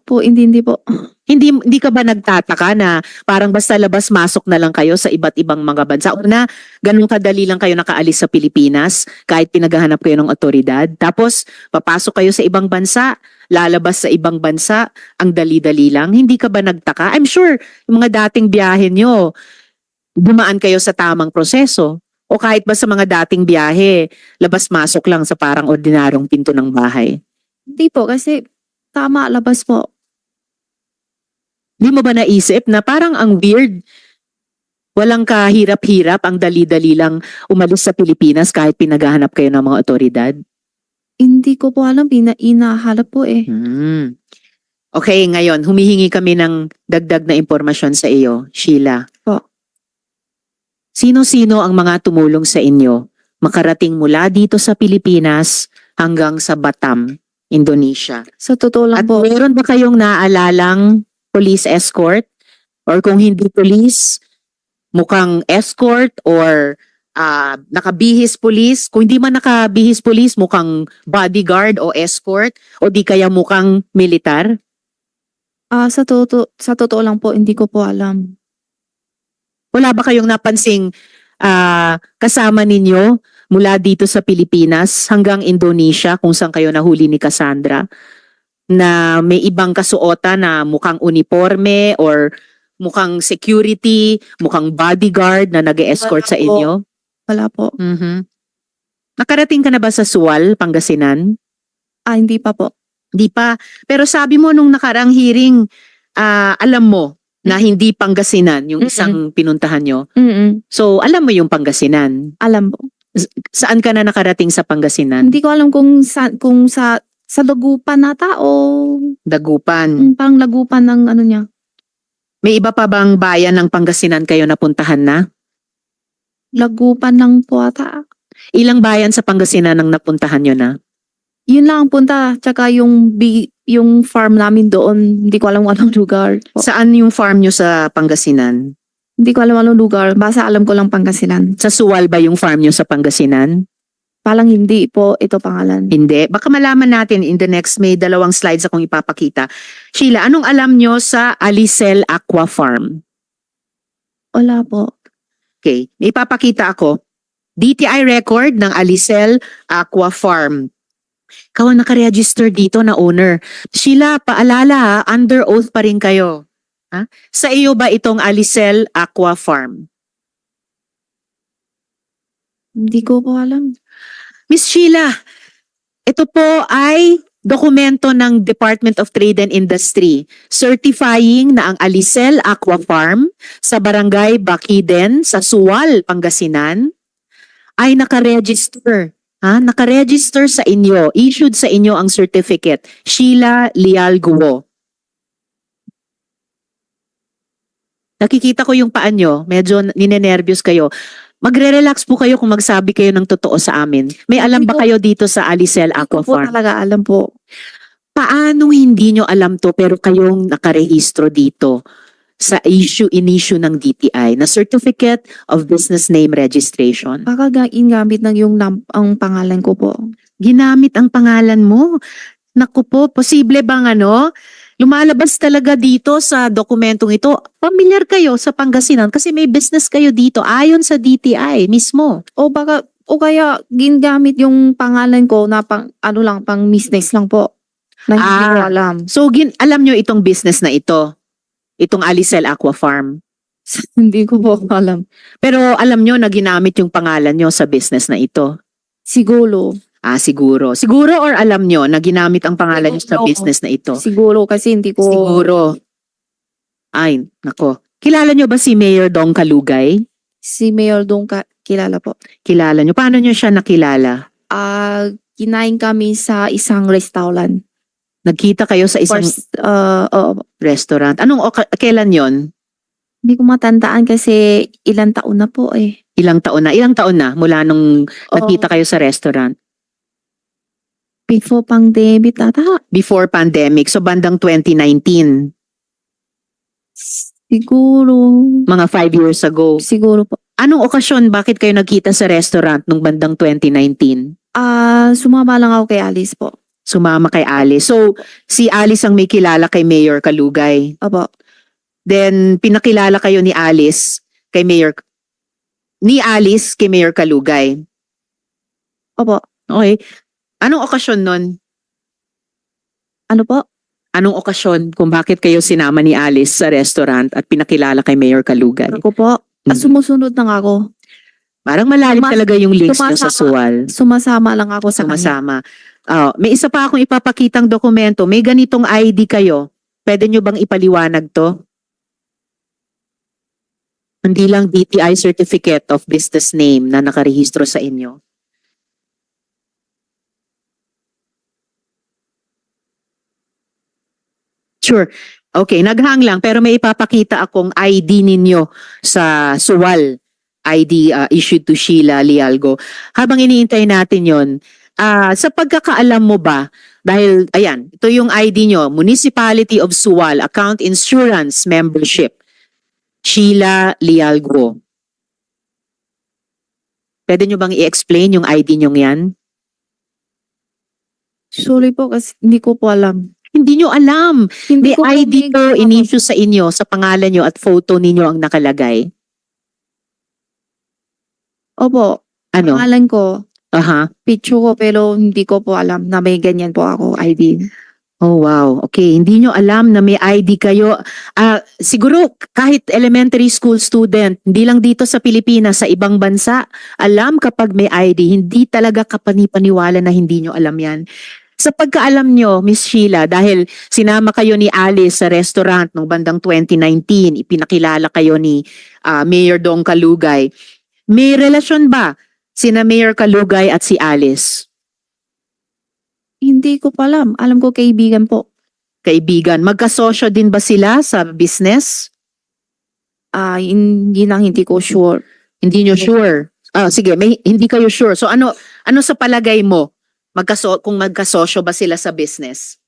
B: Hindi ka ba nagtataka na parang basta labas-masok na lang kayo sa iba't ibang mga bansa? Una, ganun kadali lang kayo nakaalis sa Pilipinas kahit pinaghahanap kayo ng otoridad. Tapos, papasok kayo sa ibang bansa, lalabas sa ibang bansa, ang dali-dali lang. Hindi ka ba nagtaka? I'm sure, yung mga dating biyahe nyo, dumaan kayo sa tamang proseso. O kahit ba sa mga dating biyahe, labas-masok lang sa parang ordinaryong pinto ng bahay.
F: Hindi po, kasi tama, labas po.
B: Di mo ba naisip na parang ang weird, walang kahirap-hirap, ang dali-dali lang umalis sa Pilipinas kahit pinaghahanap kayo ng mga otoridad?
F: Hindi ko po alam, inahalap po eh.
B: Okay, ngayon, humihingi kami ng dagdag na impormasyon sa iyo, Sheila.
F: Po.
B: Sino-sino ang mga tumulong sa inyo makarating mula dito sa Pilipinas hanggang sa Batam, Indonesia?
F: Sa totoo lang
B: At
F: po.
B: meron ba kayong naalalang police escort? Or kung hindi police, mukhang escort or nakabihis police? Kung hindi man nakabihis police, mukhang bodyguard o escort? O di kaya mukhang militar?
F: Sa totoo lang po, hindi ko po alam.
B: Wala ba kayong napansing kasama ninyo mula dito sa Pilipinas hanggang Indonesia kung saan kayo nahuli ni Cassandra? Na may ibang kasuotan na mukhang uniforme or mukhang security, mukhang bodyguard na nag-escort
F: Wala
B: sa
F: po.
B: inyo?
F: Wala po.
B: Nakarating ka na ba sa Sual, Pangasinan?
F: Hindi pa po.
B: Di pa. Pero sabi mo nung nakarang hearing, alam mo na hindi Pangasinan yung isang pinuntahan nyo. So, alam mo yung Pangasinan.
F: Alam po.
B: Saan ka na nakarating sa Pangasinan?
F: Hindi ko alam kung sa Lagupan nata o
B: Dagupan.
F: parang Lagupan ng ano niya.
B: May iba pa bang bayan ng Pangasinan kayo napuntahan na?
F: Lagupan lang po ata.
B: Ilang bayan sa Pangasinan ang napuntahan nyo na?
F: Yun lang ang punta. Tsaka yung yung farm namin doon, hindi ko alam anong lugar po.
B: Saan yung farm nyo sa Pangasinan?
F: Hindi ko alam anong lugar. Basta alam ko lang Pangasinan.
B: Sa Suwal ba yung farm nyo sa Pangasinan?
F: Palang hindi po ito pangalan.
B: Hindi. Baka malaman natin in the next, may 2 slides akong ipapakita. Sheila, anong alam nyo sa Alicel Aqua Farm?
F: Wala po.
B: Okay, may ipapakita ako. DTI record ng Alicel Aqua Farm. Ikaw ang nakaregister dito na owner. Sheila, paalala ha, under oath pa rin kayo. Ha? Sa iyo ba itong Alicel Aqua Farm?
F: Hindi ko po alam.
B: Miss Sheila, ito po ay dokumento ng Department of Trade and Industry certifying na ang Alicel Aqua Farm sa Barangay Baciden sa Suwal, Pangasinan ay nakaregister. Nakaregister sa inyo, issued sa inyo ang certificate, Sheila Leal Guo. Nakikita ko yung paan nyo, medyo ninenervyos kayo. Magre-relax po kayo kung magsabi kayo ng totoo sa amin. May alam ba kayo dito sa Alicel Aqua
F: Hindi ko po
B: Farm?
F: talaga alam po.
B: Paano hindi nyo alam to pero kayong nakarehistro dito sa in-issue ng DTI na Certificate of Business Name Registration?
F: Baka ginamit ng ang pangalan ko po.
B: Ginamit ang pangalan mo. Naku po, posible bang lumalabas talaga dito sa dokumentong ito? Pamilyar kayo sa Pangasinan kasi may business kayo dito ayon sa DTI mismo.
F: O baka, o kaya ginamit yung pangalan ko na pang business lang po. Na hindi ko alam.
B: So, alam nyo itong business na ito? Itong Alicel Aqua Farm?
F: Hindi ko po alam.
B: Pero alam nyo na ginamit yung pangalan nyo sa business na ito?
F: Siguro.
B: Siguro. Siguro or alam nyo na ginamit ang pangalan nyo sa
F: Siguro.
B: business na ito?
F: Siguro kasi hindi ko...
B: Siguro. Ay, nako. Kilala nyo ba si Mayor Dong Kalugay?
F: Si Mayor Dong kilala po.
B: Kilala nyo. Paano nyo siya nakilala?
F: Kinain kami sa isang restaurant.
B: Nagkita kayo sa isang restaurant. Kailan yon?
F: Hindi ko matandaan kasi ilang taon na po eh.
B: Ilang taon na? Ilang taon na mula nung nagkita kayo sa restaurant?
F: Before pandemic ata.
B: Before pandemic. So bandang 2019.
F: Siguro.
B: Mga 5 years ago.
F: Siguro po.
B: Anong okasyon bakit kayo nagkita sa restaurant nung bandang 2019?
F: Sumama lang ako kay Alice po.
B: Sumama kay Alice. So, si Alice ang may kilala kay Mayor Kalugay.
F: Opo.
B: Then, pinakilala kayo ni Alice kay Mayor Kalugay.
F: Opo.
B: Okay. Anong okasyon nun?
F: Ano po?
B: Anong okasyon kung bakit kayo sinama ni Alice sa restaurant at pinakilala kay Mayor Kalugay?
F: Ako po. Sumusunod lang ako.
B: Parang malalim talaga yung links nyo sa
F: sumasama.
B: Suwal.
F: Sumasama lang ako sa kanya.
B: Sumasama. May isa pa akong ipapakitang dokumento. May ganitong ID kayo. Pwede nyo bang ipaliwanag to? Hindi lang DTI Certificate of Business Name na nakarehistro sa inyo. Sure. Okay, naghang lang pero may ipapakita akong ID ninyo sa Suwal. ID issued to Sheila Lialgo. Habang iniintay natin yon, sa pagkakaalam mo ba, dahil ayan, ito yung ID nyo, Municipality of Suwal, Account Insurance Membership, Sheila Lialgo. Pwede nyo bang i-explain yung ID nyo yan?
F: Sorry po kasi hindi ko po alam.
B: Hindi nyo alam.
F: Hindi
B: May
F: ko
B: ID to in-issue sa inyo, sa pangalan nyo at photo ninyo ang nakalagay.
F: Opo.
B: Ano?
F: Pangalan ko.
B: Aha.
F: Picture ko pero hindi ko po alam na may ganyan po ako ID.
B: Oh wow. Okay, hindi nyo alam na may ID kayo. Siguro kahit elementary school student, hindi lang dito sa Pilipinas, sa ibang bansa, alam kapag may ID, hindi talaga kapanipaniwala na hindi nyo alam yan. Sa pagkaalam nyo, Miss Sheila, dahil sinama kayo ni Alice sa restaurant nung bandang 2019, ipinakilala kayo ni Mayor Dong Kalugay, may relasyon ba sina Mayor Kalugay at si Alice?
F: Hindi ko pa alam. Alam ko kaibigan po.
B: Kaibigan. Magkasosyo din ba sila sa business?
F: Hindi ko sure.
B: Hindi nyo sure. Sige, hindi kayo sure. So ano sa palagay mo? Kung magkasosyo ba sila sa business?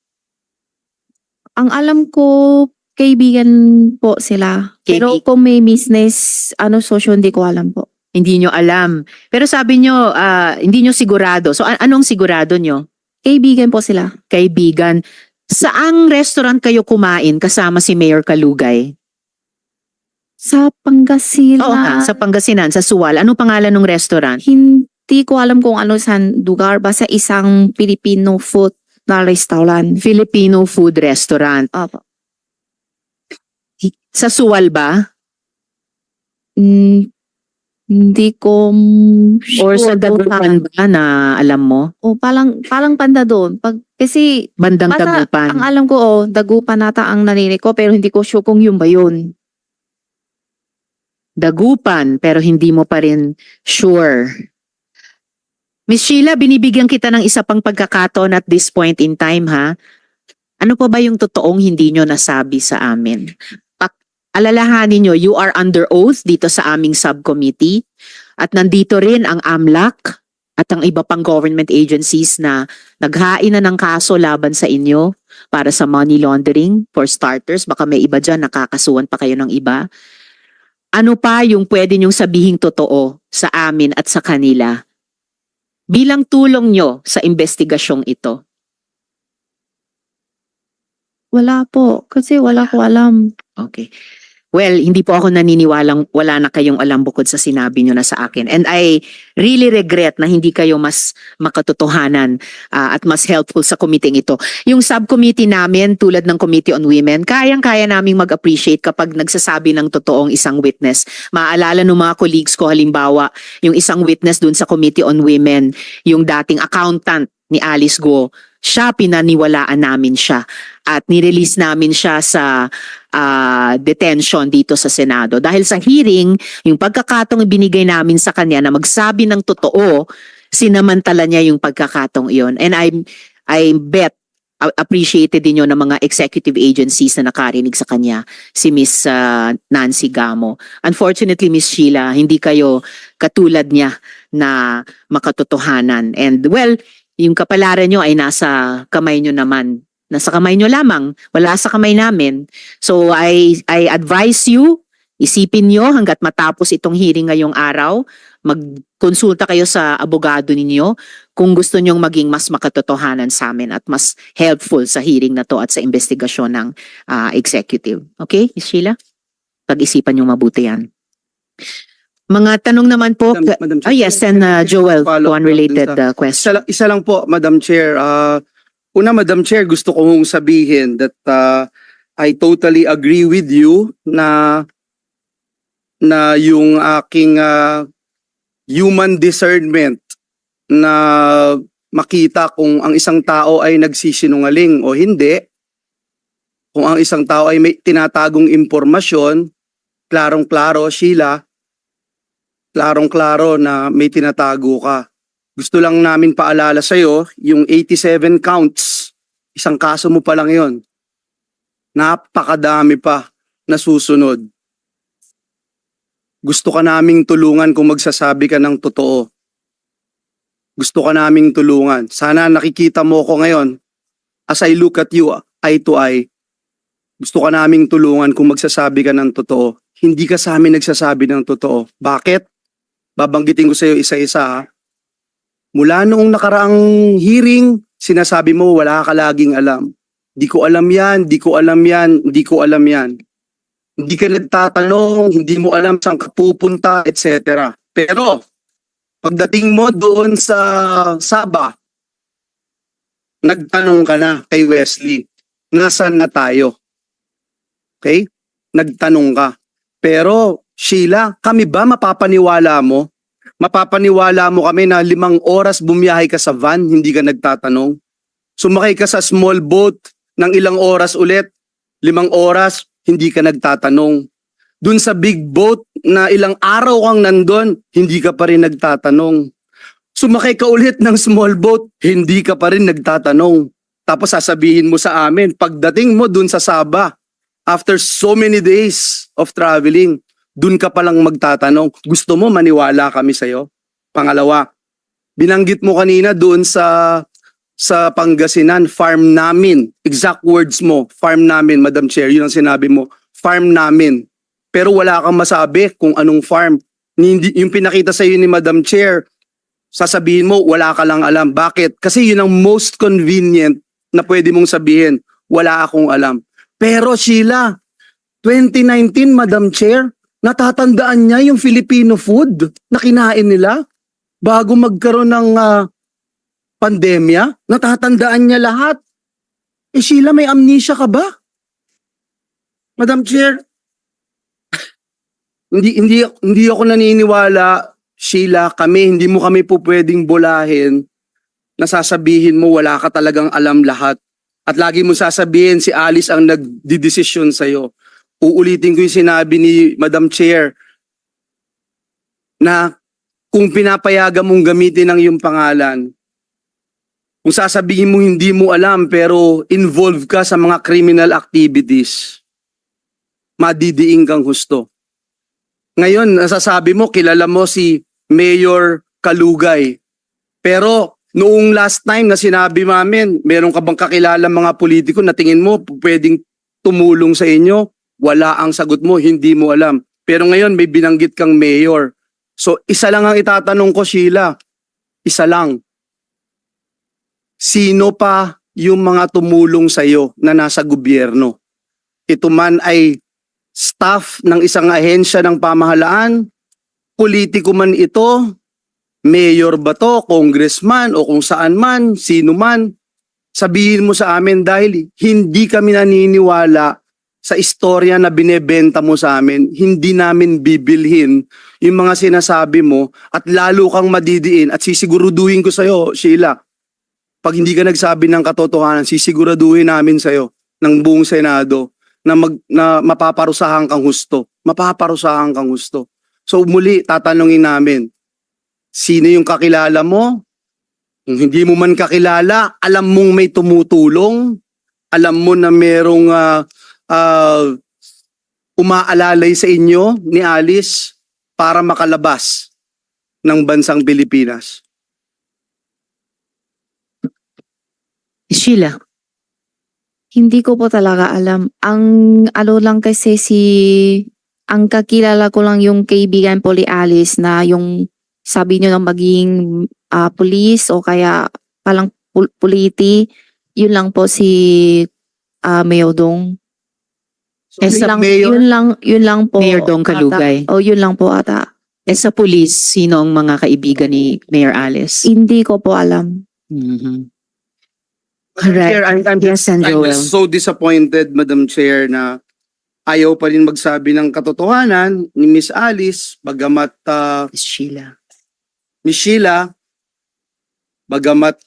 F: Ang alam ko, kaibigan po sila. Pero kung may business, sosyo, hindi ko alam po.
B: Hindi nyo alam. Pero sabi nyo, hindi nyo sigurado. So anong sigurado nyo?
F: Kaibigan po sila.
B: Kaibigan. Saang restaurant kayo kumain kasama si Mayor Kalugay?
F: Sa Pangasinan,
B: Oo nga, sa Pangasinan, sa Suwal. Anong pangalan ng restaurant?
F: hindi ko alam kung ano saan lugar. Basta isang Filipino food na restaurant.
B: Filipino food restaurant.
F: Opo.
B: Sa Suwal ba?
F: Hindi ko
B: Or sa
F: sure kung
B: Dagupan ba na alam mo?
F: O palang banda doon. Kasi
B: Bandang
F: basta
B: Dagupan.
F: ang alam ko, Dagupan nata ang narinig ko, pero hindi ko sure kung yun ba yun.
B: Dagupan, pero hindi mo pa rin sure. Miss Sheila, binibigyan kita ng isa pang pagkakataon at this point in time, ha? Ano pa ba yung totoong hindi nyo nasabi sa amin? Alalahanin nyo, you are under oath dito sa aming subcommittee at nandito rin ang AMLAC at ang iba pang government agencies na naghain na ng kaso laban sa inyo para sa money laundering. For starters, baka may iba dyan, nakakasuhan pa kayo ng iba. Ano pa yung pwede nyong sabihing totoo sa amin at sa kanila bilang tulong nyo sa investigasyong ito?
F: Wala po. Kasi wala ko alam.
B: Okay. Well, hindi po ako naniniwalang wala na kayong alam bukod sa sinabi nyo na sa akin. And I really regret na hindi kayo mas makatotohanan at mas helpful sa committee ito. Yung subcommittee namin, tulad ng Committee on Women, kayang-kaya naming mag-appreciate kapag nagsasabi ng totoong isang witness. Maaalala ng mga colleagues ko, halimbawa, yung isang witness dun sa Committee on Women, yung dating accountant ni Alice Go, siya, pinaniwalaan namin siya at nirelease namin siya sa detention dito sa Senado. Dahil sa hearing, yung pagkakataong binigay namin sa kanya na magsabi ng totoo, sinamantala niya yung pagkakataong iyon. And I bet appreciated din yun ng mga executive agencies na nakarinig sa kanya, si Miss Nancy Gamo. Unfortunately, Miss Sheila, hindi kayo katulad niya na makatotohanan. And well, yung kapalaran nyo ay nasa kamay nyo naman. Nasa kamay nyo lamang, wala sa kamay namin. So I advise you, isipin nyo hanggat matapos itong hearing ngayong araw, magkonsulta kayo sa abogado ninyo kung gusto nyong maging mas makatotohanan sa amin at mas helpful sa hearing na to at sa investigasyon ng executive. Okay, Ms. Sheila? Pag-isipan nyo mabuti yan. Mga tanong naman po.
D: Madam Chair,
B: Yes, and Joel,
D: follow
B: to
D: up
B: unrelated
D: dun sa-
B: question.
D: Isa lang po, Madam Chair. Una, Madam Chair, gusto kong sabihin that I totally agree with you na yung aking human discernment na makita kung ang isang tao ay nagsisinungaling o hindi, kung ang isang tao ay may tinatagong impormasyon, klarong-klaro, Sheila, klarong-klaro na may tinatago ka. Gusto lang namin paalala sa'yo, yung 87 counts, isang kaso mo pa lang yon. Napakadami pa na susunod. Gusto ka naming tulungan kung magsasabi ka ng totoo. Gusto ka naming tulungan. Sana nakikita mo ko ngayon, as I look at you, eye to eye, gusto ka naming tulungan kung magsasabi ka ng totoo. Hindi ka sa amin nagsasabi ng totoo. Bakit? Babanggitin ko sa iyo isa-isa ha. Mula noong nakaraang hearing, sinasabi mo wala ka laging alam. Di ko alam yan, di ko alam yan, di ko alam yan. Hindi ka nagtatanong, hindi mo alam saan ka pupunta, etc. Pero, pagdating mo doon sa Saba, nagtanong ka na kay Wesley, nasaan na tayo? Okay? Nagtanong ka. Pero, Sheila, kami ba mapapaniwala mo? Mapapaniwala mo kami na 5 oras bumiyahe ka sa van, hindi ka nagtatanong? Sumakay ka sa small boat ng ilang oras ulit, 5 oras, hindi ka nagtatanong. Dun sa big boat na ilang araw kang nandun, hindi ka pa rin nagtatanong. Sumakay ka ulit ng small boat, hindi ka pa rin nagtatanong. Tapos sasabihin mo sa amin, pagdating mo dun sa Saba, after so many days of traveling, dun ka palang magtatanong. Gusto mo maniwala kami sa'yo? Pangalawa, binanggit mo kanina doon sa sa Pangasinan, farm namin. Exact words mo, farm namin, Madam Chair. Yun ang sinabi mo, farm namin. Pero wala kang masabi kung anong farm. Yung pinakita sa iyo ni Madam Chair, sasabihin mo, wala ka lang alam. Bakit? Kasi yun ang most convenient na pwede mong sabihin, wala akong alam. Pero Sheila, 2019, Madam Chair, natatandaan niya yung Filipino food na kinain nila bago magkaroon ng pandemya. Natatandaan niya lahat. Eh Sheila, may amnesia ka ba? Madam Chair, hindi ako naniniwala, Sheila, hindi mo kami po pwedeng bulahin na sasabihin mo wala ka talagang alam lahat. At lagi mo sasabihin si Alice ang nagdidesisyon sa'yo. Uulitin ko yung sinabi ni Madam Chair na kung pinapayagan mong gamitin ang iyong pangalan, kung sasabihin mo hindi mo alam pero involved ka sa mga criminal activities, madidiing kang husto. Ngayon, nasasabi mo, kilala mo si Mayor Kalugay. Pero noong last time na sinabi namin, meron ka bang kakilala mga politiko na tingin mo pwedeng tumulong sa inyo? Wala ang sagot mo, hindi mo alam. Pero ngayon may binanggit kang mayor. So isa lang ang itatanong ko, Sheila. Isa lang. Sino pa yung mga tumulong sa iyo na nasa gobyerno? Ito man ay staff ng isang ahensya ng pamahalaan, politiko man ito, mayor ba to, congressman o kung saan man, sino man, sabihin mo sa amin dahil hindi kami naniniwala sa istorya na binebenta mo sa amin, hindi namin bibilhin yung mga sinasabi mo at lalo kang madidiin at sisiguraduhin ko sa'yo, Sheila, pag hindi ka nagsabi ng katotohanan, sisiguraduhin namin sa'yo ng buong Senado na mapaparusahan kang husto. Mapaparusahan kang husto. So muli, tatanungin namin, sino yung kakilala mo? Kung hindi mo man kakilala, alam mong may tumutulong, alam mo na merong umaalalay sa inyo ni Alice para makalabas ng bansang Pilipinas.
B: Sheila.
F: Hindi ko po talaga alam. Ang ano lang kasi ang kakilala ko lang yung kaibigan po ni Alice na yung sabi niyo na maging police o kaya palang puliti, yun lang po si Mayor Dong.
B: Sa
D: Mayor,
F: Yun lang po.
B: Mayor Dong Kalugay.
F: O yun lang po ata.
B: Sa police, sino ang mga kaibigan ni Mayor Alice?
F: Hindi ko po alam.
B: Mhm. Correct.
D: Chair, I'm
B: Yes, and
D: I'm
B: Joel.
D: just so disappointed, Madam Chair, na ayaw pa rin magsabi ng katotohanan ni Miss Alice, bagamat
B: Sheila.
D: Miss Sheila, bagamat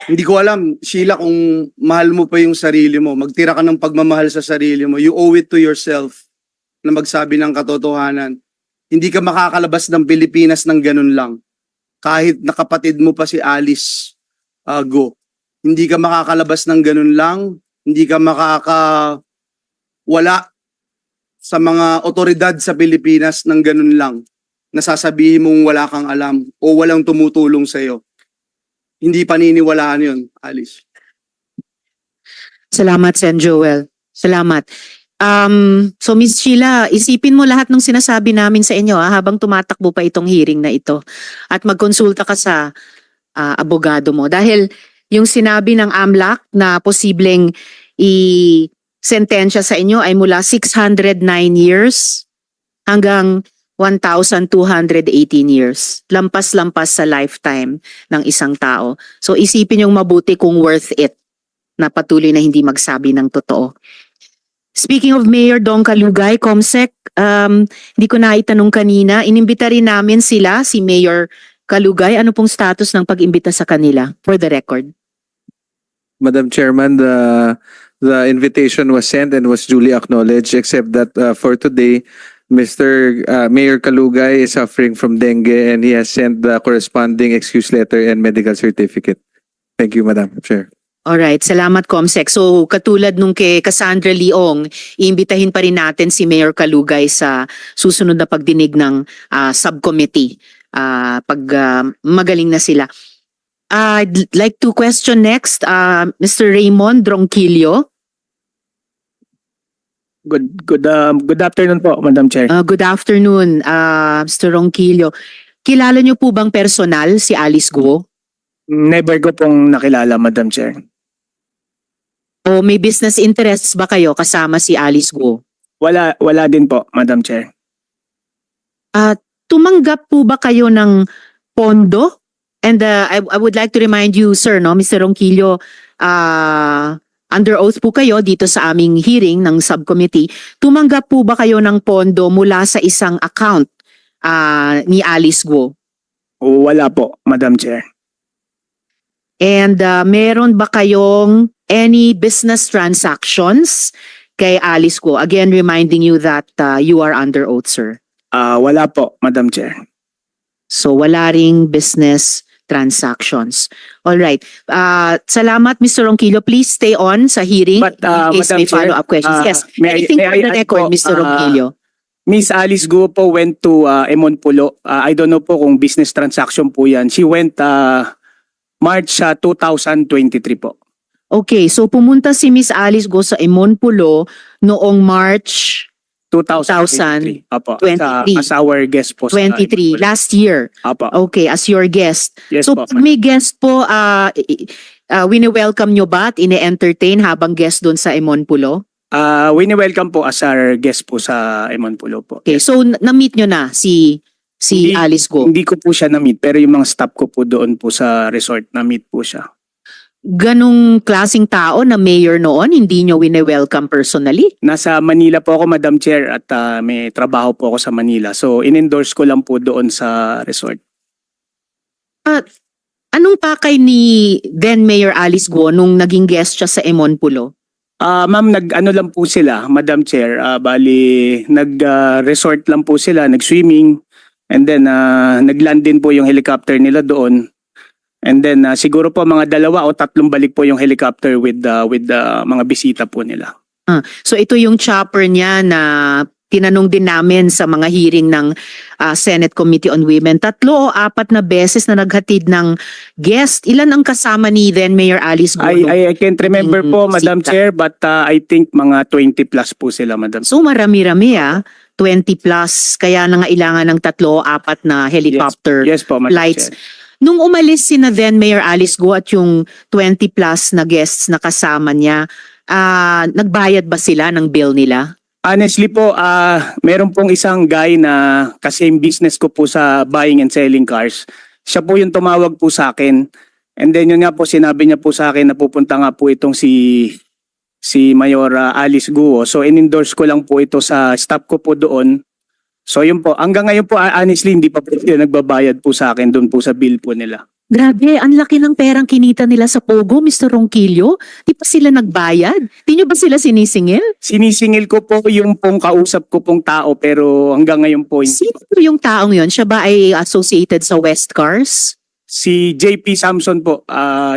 D: hindi ko alam, Sheila, kung mahal mo pa yung sarili mo, magtira ka ng pagmamahal sa sarili mo, you owe it to yourself na magsabi ng katotohanan. Hindi ka makakalabas ng Pilipinas ng ganun lang. Kahit nakapatid mo pa si Alice Go. Hindi ka makakalabas ng ganun lang, hindi ka wala sa mga otoridad sa Pilipinas ng ganun lang. Nasasabihin mong wala kang alam o walang tumutulong sa iyo. Hindi paniniwalaan yun, Alice.
B: Salamat, Sen Joel. Salamat. So Miss Sheila, isipin mo lahat ng sinasabi namin sa inyo habang tumatakbo pa itong hearing na ito. At magkonsulta ka sa abogado mo. Dahil yung sinabi ng AMLAC na posibleng i-sentensya sa inyo ay mula 609 years hanggang 1,218 years. Lampas-lampas sa lifetime ng isang tao. So isipin yung mabuti kung worth it na patuloy na hindi magsabi ng totoo. Speaking of Mayor Dong Kalugay, Comsec, hindi ko na itanong kanina, inimbita rin namin sila, si Mayor Kalugay. Ano pong status ng pag-imbita sa kanila? For the record.
G: Madam Chairman, the invitation was sent and was duly acknowledged, except that for today, Mr. Mayor Kalugay is suffering from dengue and he has sent the corresponding excuse letter and medical certificate. Thank you, Madam Chair.
B: Alright, salamat Comsec. So katulad nung kay Cassandra Leong, iimbitahin pa rin natin si Mayor Kalugay sa susunod na pagdinig ng subcommittee pag magaling na sila. I'd like to question next, Mr. Raymond Ronquillo.
H: Good afternoon po, Madam Chair.
B: Good afternoon, Mr. Ronquillo. Kilala niyo po bang personal si Alice Guo?
H: Never ko pong nakilala, Madam Chair.
B: O may business interests ba kayo kasama si Alice Guo?
H: Wala din po, Madam Chair.
B: Tumanggap po ba kayo ng pondo? And I would like to remind you, sir, no, Mr. Ronquillo, under oath po kayo dito sa aming hearing ng subcommittee. Tumanggap po ba kayo ng pondo mula sa isang account ni Alice Guo?
H: Wala po, Madam Chair.
B: And meron ba kayong any business transactions kay Alice Guo? Again, reminding you that you are under oath, sir.
H: Wala po, Madam Chair.
B: So wala ring business transactions. All right. Salamat, Mr. Ronquillo. Please stay on sa hearing
H: But,
B: in case
H: Madam
B: may
H: Chair,
B: follow-up questions. Yes.
H: may
B: Anything
H: I
B: for the
H: add
B: record,
H: po,
B: Mr. Ronquillo?
H: Miss Alice Guo po went to Emon Pulo. I don't know po kung business transaction po yan. She went March 2023 po.
B: Okay. So pumunta si Miss Alice Guo sa Emonpulo noong March
H: 2023. Apo.
B: 23.
H: As our guest po. sa
B: 23,
H: Emon Pulo.
B: last year.
H: Apo.
B: Okay, as your guest.
H: Yes
B: So
H: po.
B: pag may guest po, wini-welcome nyo ba at ine-entertain habang guest doon sa Emonpulo?
H: Wini-welcome po as our guest po sa Emon Pulo po.
B: Okay, so na-meet nyo na si
H: Hindi-
B: Alice Guo.
H: Hindi ko po siya na-meet pero yung mga staff ko po doon po sa resort na-meet po siya.
B: Ganong klaseng tao na mayor noon, hindi nyo wini-welcome personally?
H: Nasa Manila po ako, Madam Chair, at may trabaho po ako sa Manila. So, in-endorse ko lang po doon sa resort.
B: Anong pakay ni then Mayor Alice Guo nung naging guest siya sa Emonpulo?
H: Ma'am, nag-ano lang po sila, Madam Chair. Bali, nag-resort lang po sila, nag-swimming. And then, nag-land din po yung helicopter nila doon. And then, siguro po mga 2 o 3 balik po yung helicopter with mga bisita po nila.
B: So ito yung chopper niya na tinanong din namin sa mga hearing ng Senate Committee on Women. 3 o 4 na beses na naghatid ng guest. Ilan ang kasama ni then Mayor Alice Guo?
H: I can't remember po, Madam
B: bisita?
H: Chair, but I think mga 20 plus po sila, Madam.
B: So marami-rami 20 plus. Kaya nangailangan ng 3 o 4 na helicopter
H: Yes po, Madam
B: flights.
H: Chair.
B: Nung umalis si na then Mayor Alice Guo at yung 20 plus na guests na kasama niya, nagbayad ba sila ng bill nila?
H: Honestly po, meron pong isang guy na kasi business ko po sa buying and selling cars. Siya po yung tumawag po sa akin. And then yun nga po, sinabi niya po sa akin na pupunta nga po itong si Mayor Alice Guo. So in-endorse ko lang po ito sa staff ko po doon. So yun po, hanggang ngayon po honestly hindi pa po sila nagbabayad po sa akin doon po sa bill po nila.
B: Grabe, ang laki ng perang kinita nila sa Pogo, Mr. Ronquillo. Di pa sila nagbayad? Di nyo ba sila sinisingil?
H: Sinisingil ko po yung pong kausap ko pong tao pero hanggang ngayon po
B: Sino po yung taong yon? Siya ba ay associated sa West Cars?
H: si JP Samson po.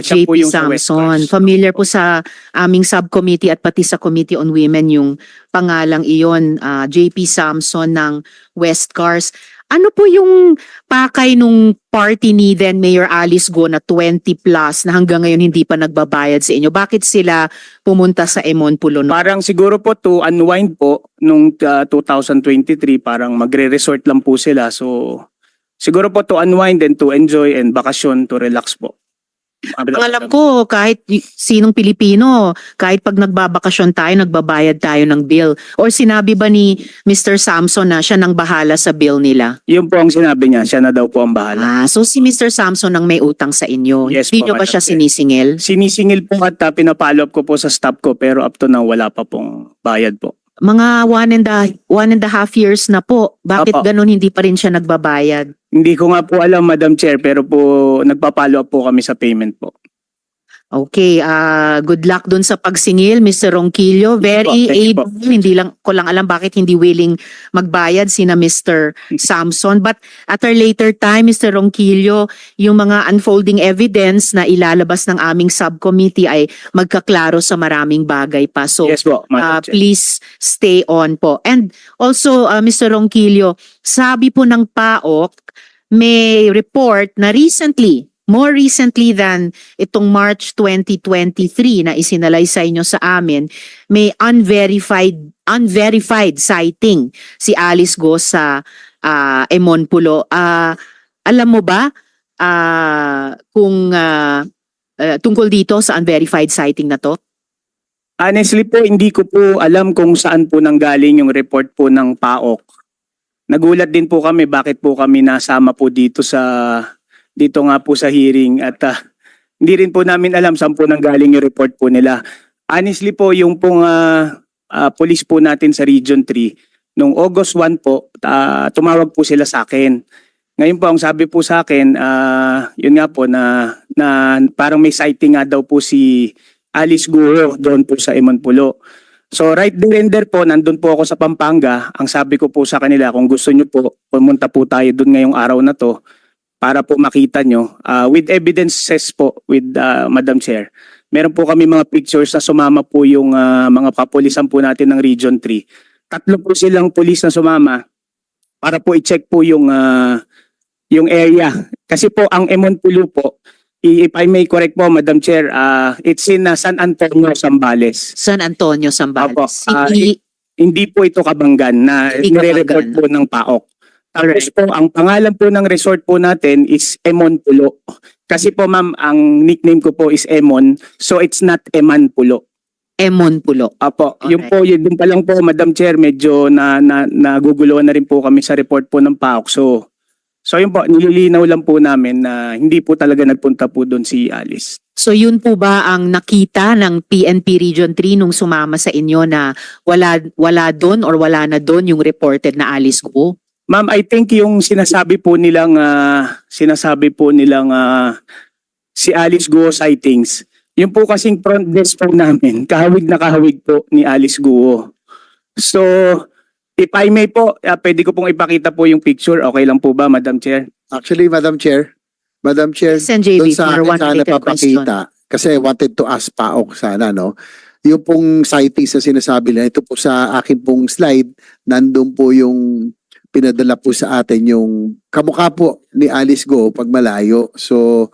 H: Siya po
B: JP
H: yung sa West
B: Samson.
H: Cars.
B: Familiar po sa aming subcommittee at pati sa Committee on Women yung pangalang iyon, JP Samson ng West Cars. Ano po yung pakay nung party ni then Mayor Alice Guo na 20 plus na hanggang ngayon hindi pa nagbabayad sa inyo? Bakit sila pumunta sa Emonpulo?
H: Parang siguro po to unwind po nung 2023 parang magre-resort lang po sila. So siguro po to unwind and to enjoy and bakasyon to relax po.
B: Ang alam ko, kahit sinong Pilipino, kahit pag nagbabakasyon tayo, nagbabayad tayo ng bill. Or sinabi ba ni Mr. Samson na siya nang bahala sa bill nila?
H: Yun po ang sinabi niya, siya na daw po ang bahala.
B: So si Mr. Samson ang may utang sa inyo.
H: Yes
B: Hindi
H: po,
B: nyo ba
H: Madam
B: siya
H: Chair.
B: sinisingil?
H: Sinisingil po at pinapollow up ko po sa staff ko pero up to now wala pa pong bayad po.
B: Mga 1.5 years na po. Bakit
H: Opo.
B: ganun hindi pa rin siya nagbabayad?
H: Hindi ko nga po alam, Madam Chair, pero po nagpa-follow up po kami sa payment po.
B: Okay, good luck dun sa pagsingil, Mr. Ronquillo. Very
H: Thank you po.
B: able. Hindi lang ko lang alam bakit hindi willing magbayad sina Mr. Samson. But at a later time, Mr. Ronquillo, yung mga unfolding evidence na ilalabas ng aming subcommittee ay magkaklaro sa maraming bagay pa. So,
H: Yes po, Madam Chair.
B: please stay on po. And also, Mr. Ronquillo, sabi po ng PAOK, may report na recently, more recently than itong March 2023 na isinalay sa inyo sa amin, may unverified sighting si Alice Go sa Emonpulo. Alam mo ba kung tungkol dito sa unverified sighting na to?
H: Honestly po, hindi ko po alam kung saan po nanggaling yung report po ng PAOK. Nagulat din po kami bakit po kami nasama po dito nga po sa hearing at hindi rin po namin alam saan po nanggaling yung report po nila. Honestly po, yung pong police po natin sa Region 3, nung August 1 po, tumawag po sila sa akin. Ngayon po, ang sabi po sa akin, yun nga po na parang may sighting nga daw po si Alice Guo doon po sa Emonpulo. So right there and there po, nandun po ako sa Pampanga. Ang sabi ko po sa kanila, kung gusto nyo po, pumunta po tayo doon ngayong araw na to para po makita nyo. With evidences po, with Madam Chair. Meron po kami mga pictures na sumama po yung mga kapulisan po natin ng Region 3. 3 po silang pulis na sumama para po i-check po yung area. Kasi po ang Emonpulo po, if I may correct po, Madam Chair, it's in San Antonio, Zambales.
B: San Antonio, Zambales.
H: Opo,
B: Hindi
H: hindi po ito Kabanggan na
B: Hindi
H: nire-report
B: Kabanggan.
H: po ng PAOK. Tapos
B: Alright.
H: po, ang pangalan po ng resort po natin is Emonpulo. Kasi po ma'am, ang nickname ko po is Emon, so it's not Emanpulo.
B: Emonpulo.
H: Apo, yun
B: Alright.
H: po, yun pa lang po, Madam Chair, medyo naguguluhan na rin po kami sa report po ng PAOK. So yun po, nililinaw lang po namin na hindi po talaga nagpunta po doon si Alice.
B: So yun po ba ang nakita ng PNP Region 3 nung sumama sa inyo na wala doon or wala na doon yung reported na Alice Guo?
H: Ma'am, I think yung sinasabi po nilang si Alice Guo sightings, yun po kasing front desk po namin, kahawig na kahawig po ni Alice Guo. So, if I may po, pwede ko pong ipakita po yung picture. Okay lang po ba, Madam Chair?
I: Actually, Madam Chair,
B: Sen JB,
I: doon sa
B: for
I: akin
B: one
I: sana
B: related question.
I: papakita, kasi I wanted to ask PAOK sana, no? Yung pong sightings na sinasabi nila, ito po sa akin pong slide, nandun po yung pinadala po sa atin yung kamukha po ni Alice Go pag malayo. So,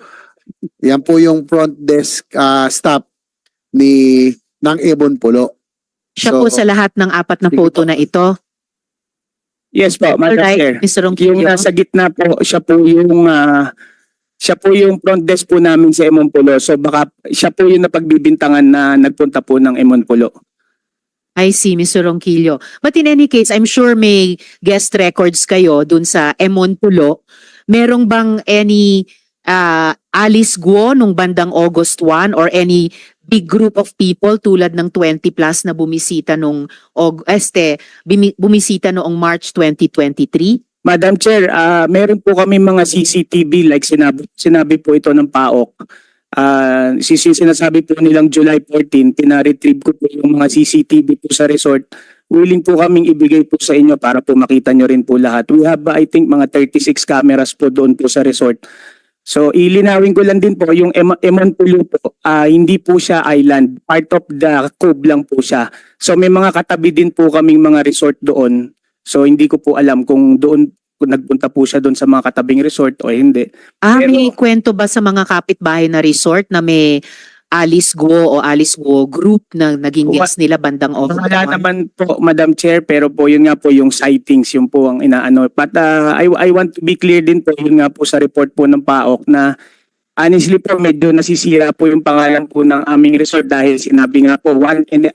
I: yan po yung front desk staff ng Emonpulo.
B: Siya
I: So,
B: po sa lahat ng 4 na
I: sige
B: photo
I: po.
B: na ito.
H: Yes po, Madam Chair.
B: Alright, Mr.
H: Yung
B: Ronquillo.
H: nasa gitna po, siya po yung front desk po namin sa Emonpulo. So baka siya po yung napagbibintangan na nagpunta po ng Emonpulo.
B: I see, Mr. Ronquillo. But in any case, I'm sure may guest records kayo dun sa Emonpulo. Merong bang any Alice Guo nung bandang August 1 or any big group of people tulad ng 20 plus na bumisita bumisita noong March 2023?
H: Madam Chair, meron po kami mga CCTV like sinabi po ito ng PAOK. Sinasabi po nilang July 14, pina-retrieve ko po yung mga CCTV po sa resort. Willing po kaming ibigay po sa inyo para po makita nyo rin po lahat. We have I think mga 36 cameras po doon po sa resort. So ilinawin ko lang din po yung Emonpulo po, hindi po siya island. Part of the cove lang po siya. So may mga katabi din po kaming mga resort doon. So hindi ko po alam kung nagpunta po siya doon sa mga katabing resort o hindi. Pero-
B: May kwento ba sa mga kapitbahay na resort na may Alice Guo o Alice Guo group na naging guest nila bandang August 1?
H: Wala naman po, Madam Chair, pero po yun nga po yung sightings, yun po ang inaano. But I want to be clear din po, yun nga po sa report po ng PAOK na honestly po medyo nasisira po yung pangalan po ng aming resort dahil sinabi nga po 1.5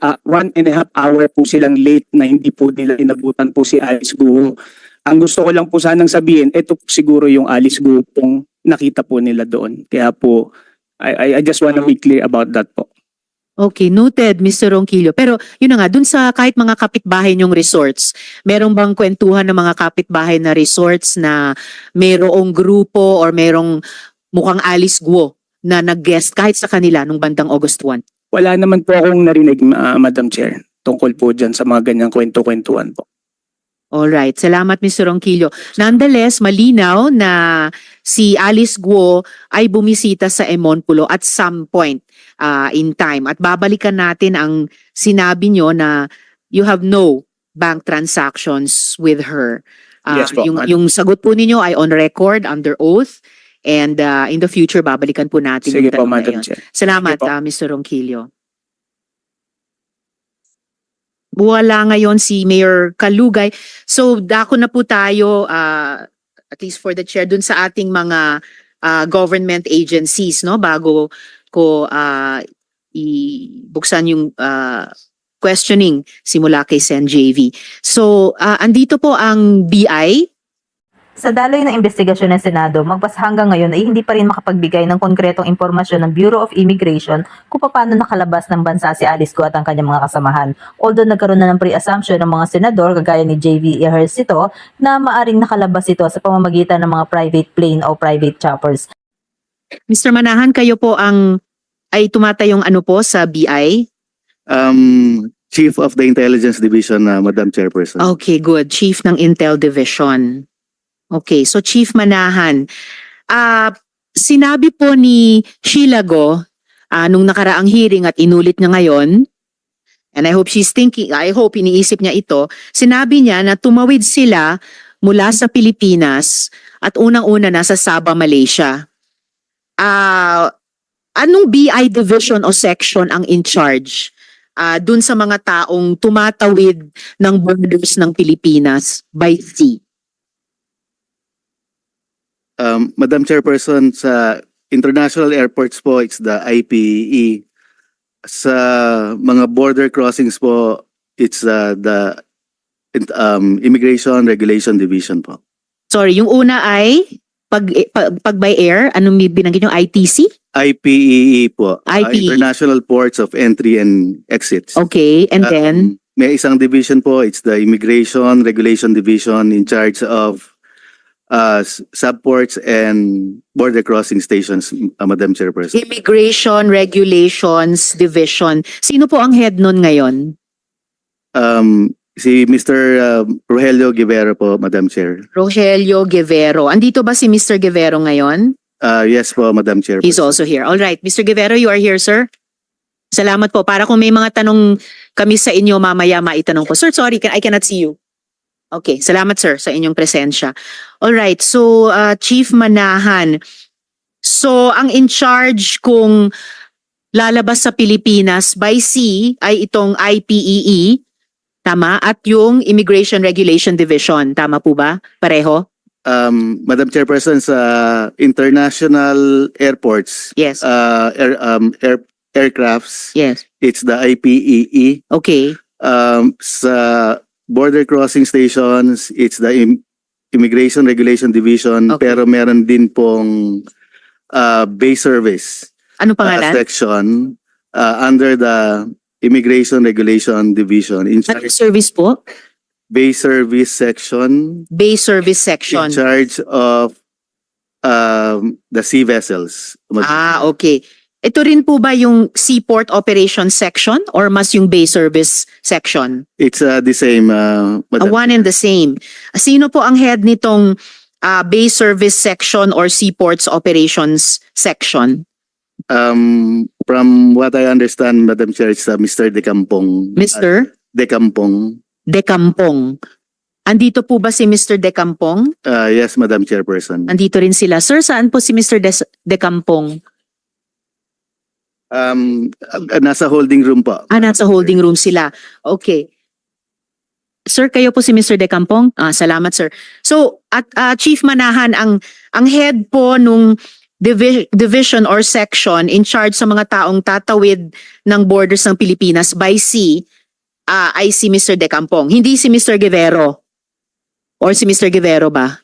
H: hour po silang late na hindi po nila inabutan po si Alice Guo. Ang gusto ko lang po sanang sabihin, ito po siguro yung Alice Guo pong nakita po nila doon. Kaya po, I just want to be clear about that po.
B: Okay, noted, Mr. Ronquillo. Pero yun na nga, dun sa kahit mga kapitbahay nyong resorts, merong bang kwentuhan ng mga kapitbahay na resorts na merong grupo or merong mukhang Alice Guo na nag-guest kahit sa kanila nung bandang August 1?
H: Wala naman po akong narinig, Madam Chair, tungkol po dyan sa mga ganyang kwento-kwentuhan po.
B: Alright, salamat Mr. Ronquillo. Nonetheless, malinaw na si Alice Guo ay bumisita sa Emonpulo at some point in time. At babalikan natin ang sinabi nyo na you have no bank transactions with her.
H: Yes po, madam.
B: Yung sagot po ninyo ay on record, under oath. And in the future, babalikan po natin
H: Sige
B: yung
H: po,
B: tanong na
H: Madam
B: yun.
H: Chair.
B: Salamat,
H: Sige po.
B: Mr. Ronquillo. Wala ngayon si Mayor Kalugay. So, dako na po tayo, at least for the chair, dun sa ating mga government agencies, no? Bago ko ibuksan yung questioning simula kay Sen JV. So, andito po ang BI.
A: Sa daloy ng investigasyon ng Senado, magpas hanggang ngayon ay hindi pa rin makapagbigay ng konkretong impormasyon ng Bureau of Immigration kung paano nakalabas ng bansa si Alice Go at ang kanyang mga kasamahan. Although nagkaroon na ng pre-assumption ng mga senador kagaya ni JV Ejercito na maaring nakalabas ito sa pamamagitan ng mga private plane o private choppers.
B: Mr. Manahan, kayo po ay tumatayong ano po sa BI?
J: Chief of the Intelligence Division, Madam Chairperson.
B: Okay, good. Chief ng Intel Division. Okay, so Chief Manahan, sinabi po ni Sheila Go nung nakaraang hearing at inulit niya ngayon, and I hope iniisip niya ito, sinabi niya na tumawid sila mula sa Pilipinas at unang-una nasa Sabah, Malaysia. Anong BI division o section ang in charge dun sa mga taong tumatawid ng borders ng Pilipinas by sea?
J: Madam Chairperson, sa international airports po, it's the IPE. Sa mga border crossings po, it's the Immigration Regulation Division po.
B: Sorry, yung una ay pag by air, anong binanggit yung ITC?
J: IPEE po.
B: IPE.
J: International Ports of Entry and Exits.
B: Okay, and then
J: May isang division po, it's the Immigration Regulation Division in charge of subports and border crossing stations, Madam Chairperson.
B: Immigration Regulations Division. Sino po ang head nun ngayon?
J: Si Mr. Rogelio Guevara po, Madam Chair.
B: Rogelio Guevero. Andito ba si Mr. Guevero ngayon?
J: Yes po, Madam Chair.
B: He's also here. All right, Mr. Guevero, you are here, sir. Salamat po. Para kung may mga tanong kami sa inyo mamaya, maitanong ko. Sir, sorry, I cannot see you. Okay, salamat sir sa inyong presensya. All right, so Chief Manahan. So ang in charge kung lalabas sa Pilipinas by sea ay itong IPEE, tama? At yung Immigration Regulation Division, tama po ba? Pareho?
J: Madam Chairperson, sa international airports,
B: Yes.
J: aircrafts,
B: Yes.
J: it's the IPEE.
B: Okay.
J: Sa border crossing stations, it's the Immigration Regulation Division,
B: Okay.
J: pero meron din pong bay service
B: Ano pangalan?
J: section under the Immigration Regulation Division. In
B: Anong
J: charge,
B: service po?
J: bay service section
B: Bay Service
J: in
B: Section.
J: charge of the sea vessels.
B: Okay. Ito rin po ba yung Seaport Operations Section or mas yung Bay Service Section?
J: It's the same, Madam.
B: One and the same. Sino po ang head nitong Bay Service Section or Seaports Operations Section?
J: From what I understand, Madam Chair, it's Mr. Decampong.
B: Mr.
J: Decampong.
B: Decampong. Andito po ba si Mr. Decampong?
J: Yes, Madam Chairperson.
B: Andito rin sila. Sir, saan po si Mr. Decampong?
J: Nasa holding room po.
B: Nasa holding room sila. Okay. Sir, kayo po si Mr. Decampong? Salamat, sir. So, at Chief Manahan, ang head po nung division or section in charge sa mga taong tatawid ng borders ng Pilipinas by sea ay si Mr. Decampong. Hindi si Mr. Guevero. Or si Mr. Guevero ba?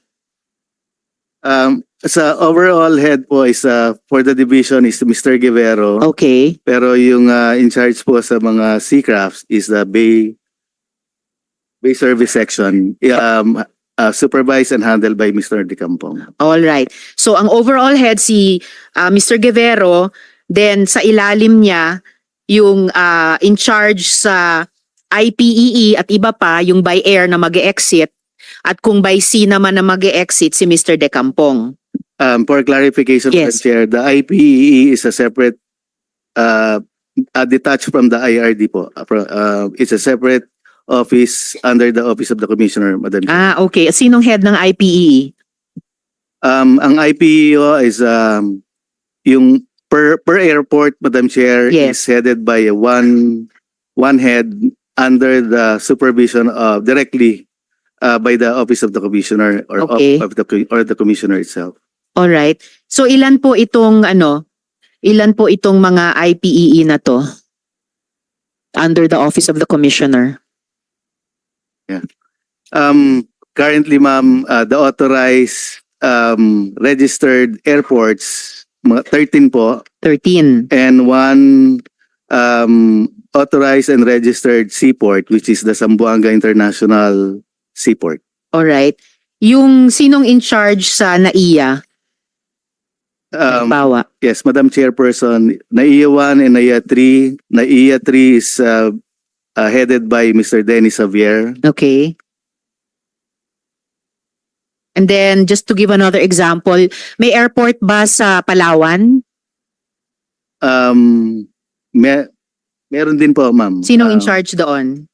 J: Sa overall head po is for the division is Mr. Guevaro.
B: Okay.
J: Pero yung in charge po sa mga sea crafts is the Bay Service section. Supervised and handled by Mr. Decampong.
B: All right. So ang overall head si Mr. Guevero, then sa ilalim niya yung in charge sa IPEE at iba pa yung by air na mag-exit at kung by sea naman na mag-exit si Mr. Decampong.
J: For clarification,
B: Yes.
J: Madam Chair, the IPEE is a separate detached from the IRD po. It's a separate office under the Office of the Commissioner, Madam Chair.
B: Okay. Sinong head ng IPEE?
J: Ang IPEO is yung per airport, Madam Chair,
B: Yes.
J: is headed by one head under the supervision of directly by the Office of the Commissioner or
B: Okay.
J: or the Commissioner itself.
B: All right. So ilan po itong mga IPEE na to under the Office of the Commissioner?
J: Currently, ma'am, the authorized registered airports, mga 13 po,
B: 13.
J: and one authorized and registered seaport, which is the Zamboanga International Seaport.
B: All right. Yung sinong in charge sa NAIA? Bawa.
J: Yes, Madam Chairperson, NAIA 1 and NAIA 3. NAIA 3 is headed by Mr. Dennis Xavier.
B: Okay. And then just to give another example, may airport ba sa Palawan?
J: Meron din po, ma'am.
B: Sinong in charge doon?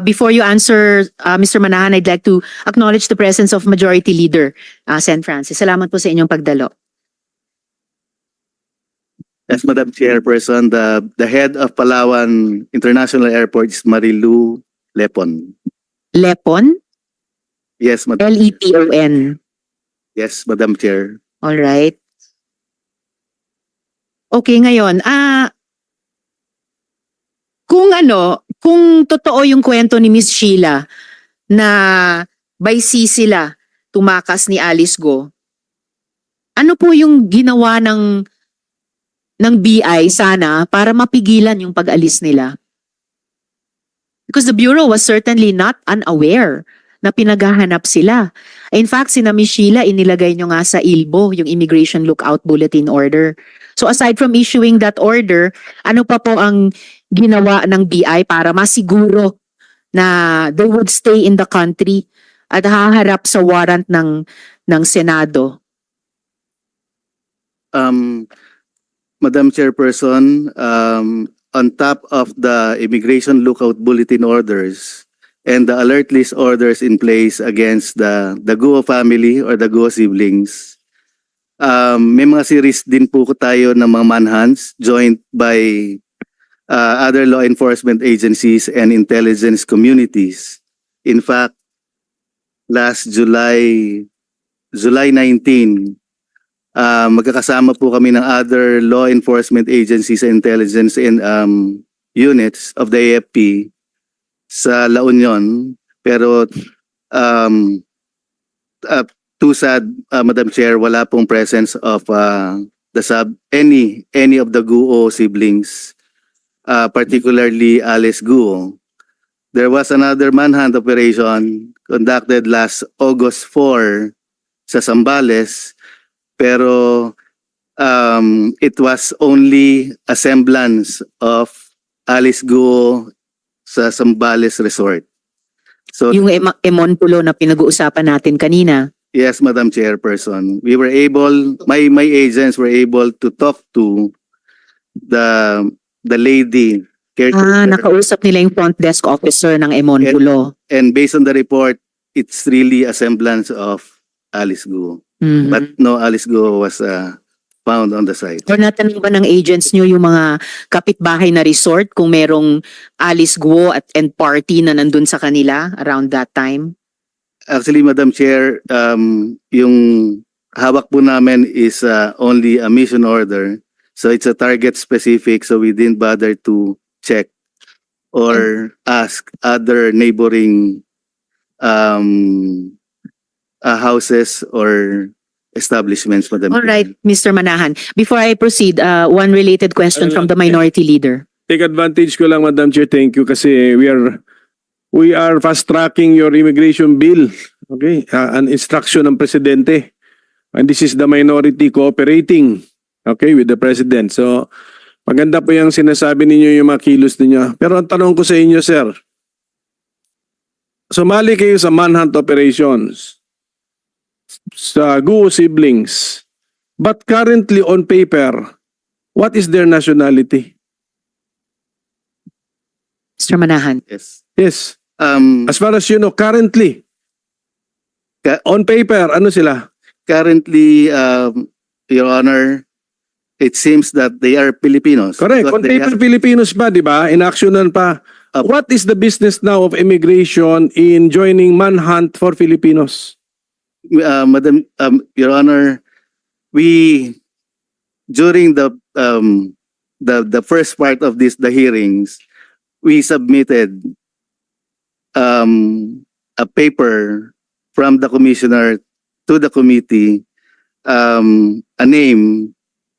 B: Before you answer, Mr. Manahan, I'd like to acknowledge the presence of Majority Leader Sen. Francis. Salamat po sa inyong pagdalo.
J: Yes, Madam Chairperson, the head of Palawan International Airport is Marilu Lepon.
B: Lepon?
J: Yes, Madam.
B: Lepon.
J: Yes, Madam Chair.
B: All right. Okay, ngayon, kung totoo yung kwento ni Miss Sheila na by sea sila tumakas ni Alice Go, ano po yung ginawa ng BI sana para mapigilan yung pag-alis nila? Because the Bureau was certainly not unaware na pinaghahanap sila. In fact, si Miss Sheila inilagay nyo nga sa ILBO, yung Immigration Lookout Bulletin Order. So aside from issuing that order, ano pa po ang ginawa ng BI para masiguro na they would stay in the country at haharap sa warrant ng Senado?
J: Madam Chairperson, on top of the Immigration Lookout Bulletin orders and the alert list orders in place against the Guo family or the Guo siblings, may mga series din po tayo ng mga manhunts joined by other law enforcement agencies and intelligence communities. In fact, last July 19, magkakasama po kami ng other law enforcement agencies and intelligence and units of the AFP sa La Union. Pero too sad, Madam Chair, wala pong presence of any of the Guo siblings, particularly Alice Guo. There was another manhunt operation conducted last August 4 sa Zambales, pero it was only a semblance of Alice Guo sa Zambales Resort. So
B: Yung Emonpulo na pinag-uusapan natin kanina.
J: yes, Madam Chairperson, we were able, my agents were able to talk to the lady caretaker,
B: Nakausap nila yung front desk officer ng Emonpulo.
J: and based on the report, it's really a semblance of Alice Guo.
B: Mhm.
J: But no Alice Guo was found on the site.
B: Or natanong ba ng agents nyo yung mga kapitbahay na resort kung merong Alice Guo and party na nandun sa kanila around that time?
J: Actually, Madam Chair, yung hawak po namin is only a mission order. So it's a target specific, so we didn't bother to check or ask other neighboring houses or establishments, Madam
B: All
J: Chair.
B: right, Mr. Manahan. Before I proceed, one related question from the minority leader.
K: Take advantage ko lang, Madam Chair, thank you, kasi we are fast tracking your immigration bill. Okay, an instruction ng presidente. And this is the minority cooperating, okay, with the president. So, maganda po yung sinasabi ninyo, yung mga kilos ninyo. Pero ang tanong ko sa inyo, sir, sumali kayo sa manhunt operations sa Guo siblings, but currently on paper, what is their nationality?
B: Mr. Manahan.
J: Yes.
K: Yes.
J: Um,
K: As far as you know, currently, on paper, ano sila?
J: currently, Your Honor, it seems that they are Filipinos.
K: Correct.
J: because
K: On
J: they
K: paper,
J: have-
K: Filipinos pa, di ba? Inactionan pa. What is the business now of immigration in joining manhunt for Filipinos?
J: Madam, Your Honor, we during the first part of the hearings, we submitted a paper from the commissioner to the committee, a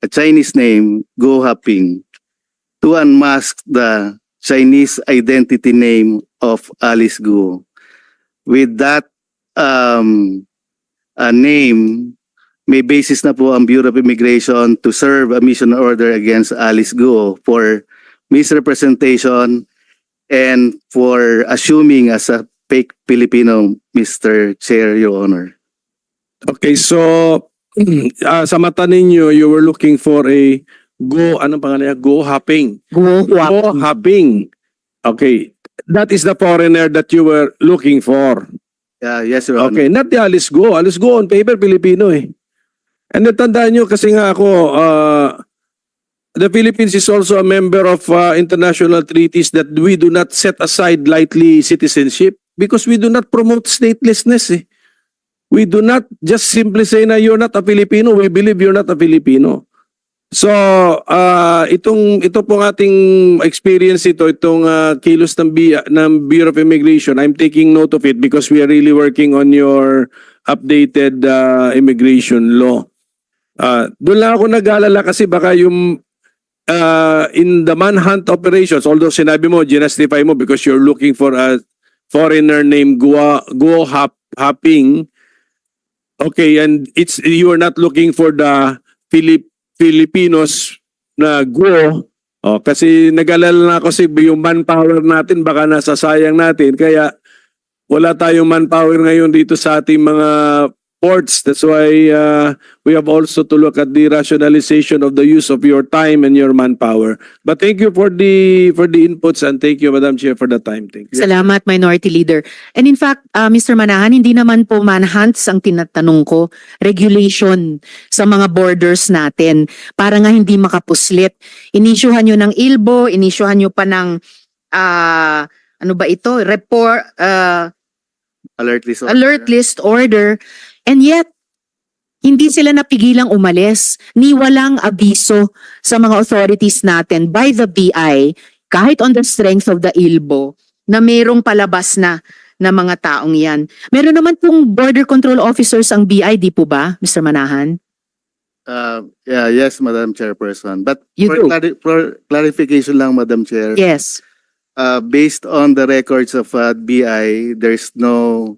J: Chinese name, Go Haping, to unmask the Chinese identity name of Alice Guo. With that name, may basis na po ang Bureau of Immigration to serve a mission order against Alice Guo for misrepresentation and for assuming as a fake Filipino, Mr. Chair, Your Honor.
K: Okay, so sa mata ninyo, you were looking for a anong pangalan niya? Go Haping.
B: Go
K: Go Haping. Okay, that is the foreigner that you were looking for.
J: Yes, Your Honor.
K: Okay, not the Alice Go. Alice Go on paper, Pilipino eh. And natandaan nyo kasi nga ako, the Philippines is also a member of international treaties that we do not set aside lightly citizenship because we do not promote statelessness eh. We do not just simply say na you're not a Filipino, we believe you're not a Filipino. So, ito pong ating experience itong kilos ng Bureau of Immigration. I'm taking note of it because we are really working on your updated immigration law. Doon lang ako nag-aalala kasi baka yung in the manhunt operations, although sinabi mo, ginastify mo because you're looking for a foreigner named Guo Haping. Okay, and you are not looking for the Filipinos na Guo. Kasi nag-alala na ako kasi yung manpower natin baka nasasayang natin. Kaya wala tayong manpower ngayon dito sa ating mga ports. That's why we have also to look at the rationalization of the use of your time and your manpower. But thank you for the inputs and thank you, Madam Chair, for the time. Thank you.
B: Salamat, Minority Leader. And in fact, Mr. Manahan, hindi naman po manhunts ang tinatanong ko. Regulation sa mga borders natin para nga hindi makapuslit. Inisyuhan nyo ng ILBO, inisyuhan nyo pa ng, ano ba ito?
J: Alert list.
B: Alert list order. And yet, hindi sila napigilang umalis ni walang abiso sa mga authorities natin by the BI kahit on the strength of the ILBO na mayroong palabas na mga taong yan. Meron naman pong border control officers ang BI, di po ba, Mr. Manahan?
J: Yes, Madam Chairperson. But
B: You do?
J: for clarification lang, Madam Chair.
B: Yes.
J: Based on the records of BI, there's no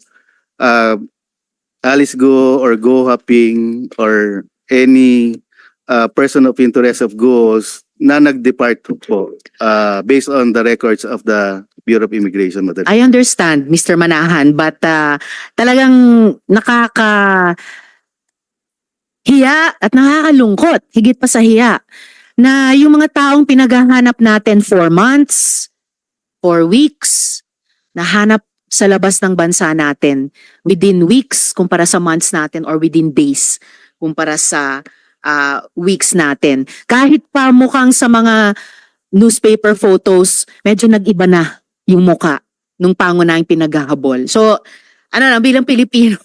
J: Alice Go or Go Haping or any person of interest of Go's na nag-depart po based on the records of the Bureau of Immigration, Madam.
B: I understand, Mr. Manahan, but talagang hiya at nakakalungkot, higit pa sa hiya, na yung mga taong pinaghahanap natin for months, for weeks, nahanap sa labas ng bansa natin within weeks kumpara sa months natin or within days kumpara sa weeks natin. Kahit pa mukhang sa mga newspaper photos, medyo nag-iba na yung muka nung pangunahing pinaghahabol. So, bilang Pilipino,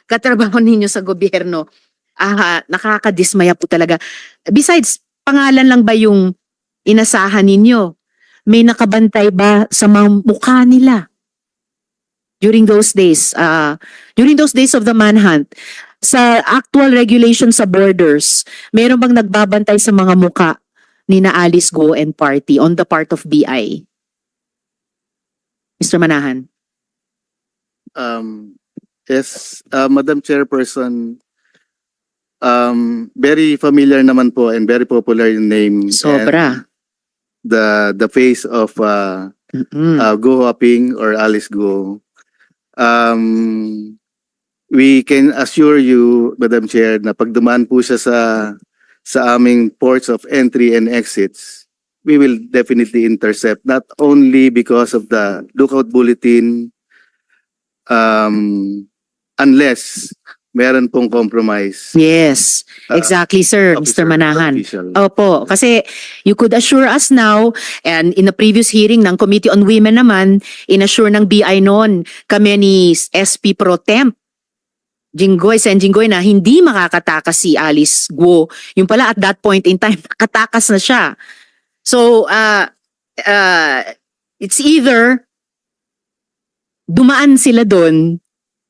B: katrabaho ninyo sa gobyerno, nakakadismaya po talaga. Besides, pangalan lang ba yung inasahan ninyo? May nakabantay ba sa mga mukha nila? During those days of the manhunt, sa actual regulation sa borders, meron bang nagbabantay sa mga muka ni na Alice Go and party on the part of BI? Mr. Manahan.
J: Yes, Madam Chairperson, very familiar naman po and very popular yung name.
B: Sobra.
J: And the face of Go Haping or Alice Go. We can assure you, Madam Chair, na pag dumaan po siya sa aming ports of entry and exits, we will definitely intercept, not only because of the lookout bulletin, unless meron pong compromise.
B: Yes,
J: uh,
B: exactly, sir,
J: officer
B: Mr.
J: or
B: Manahan.
J: official.
B: Opo, kasi you could assure us now, and in the previous hearing ng Committee on Women naman, inassure ng BI noon kami ni SP Pro Temp, Sen Jinggoy, na hindi makakatakas si Alice Guo. Yung pala at that point in time, nakatakas na siya. So, it's either dumaan sila doon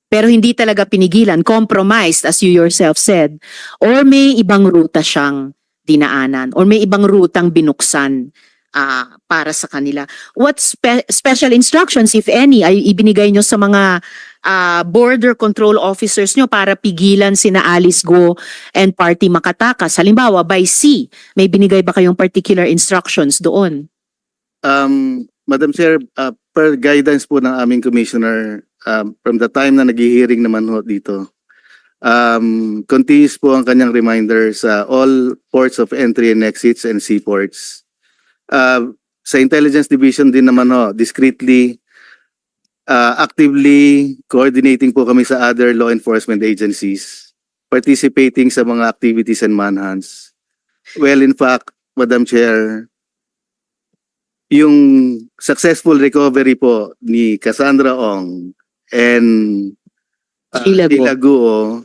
B: pero hindi talaga pinigilan, compromised as you yourself said, or may ibang ruta siyang dinaanan, or may ibang rutang binuksan para sa kanila. What special instructions, if any, ay ibinigay nyo sa mga border control officers nyo para pigilan sina Alice Guo and party makatakas? Halimbawa, by sea, may binigay ba kayong particular instructions doon?
J: Madam Chair, per guidance po ng aming commissioner, from the time na nag-hearing naman ho dito, continuous po ang kanyang reminder sa all ports of entry and exits and seaports. Sa Intelligence Division din naman ho, discreetly, actively coordinating po kami sa other law enforcement agencies, participating sa mga activities and manhunts. Well, in fact, Madam Chair, yung successful recovery po ni Cassandra Ong and
B: Sheila Guo,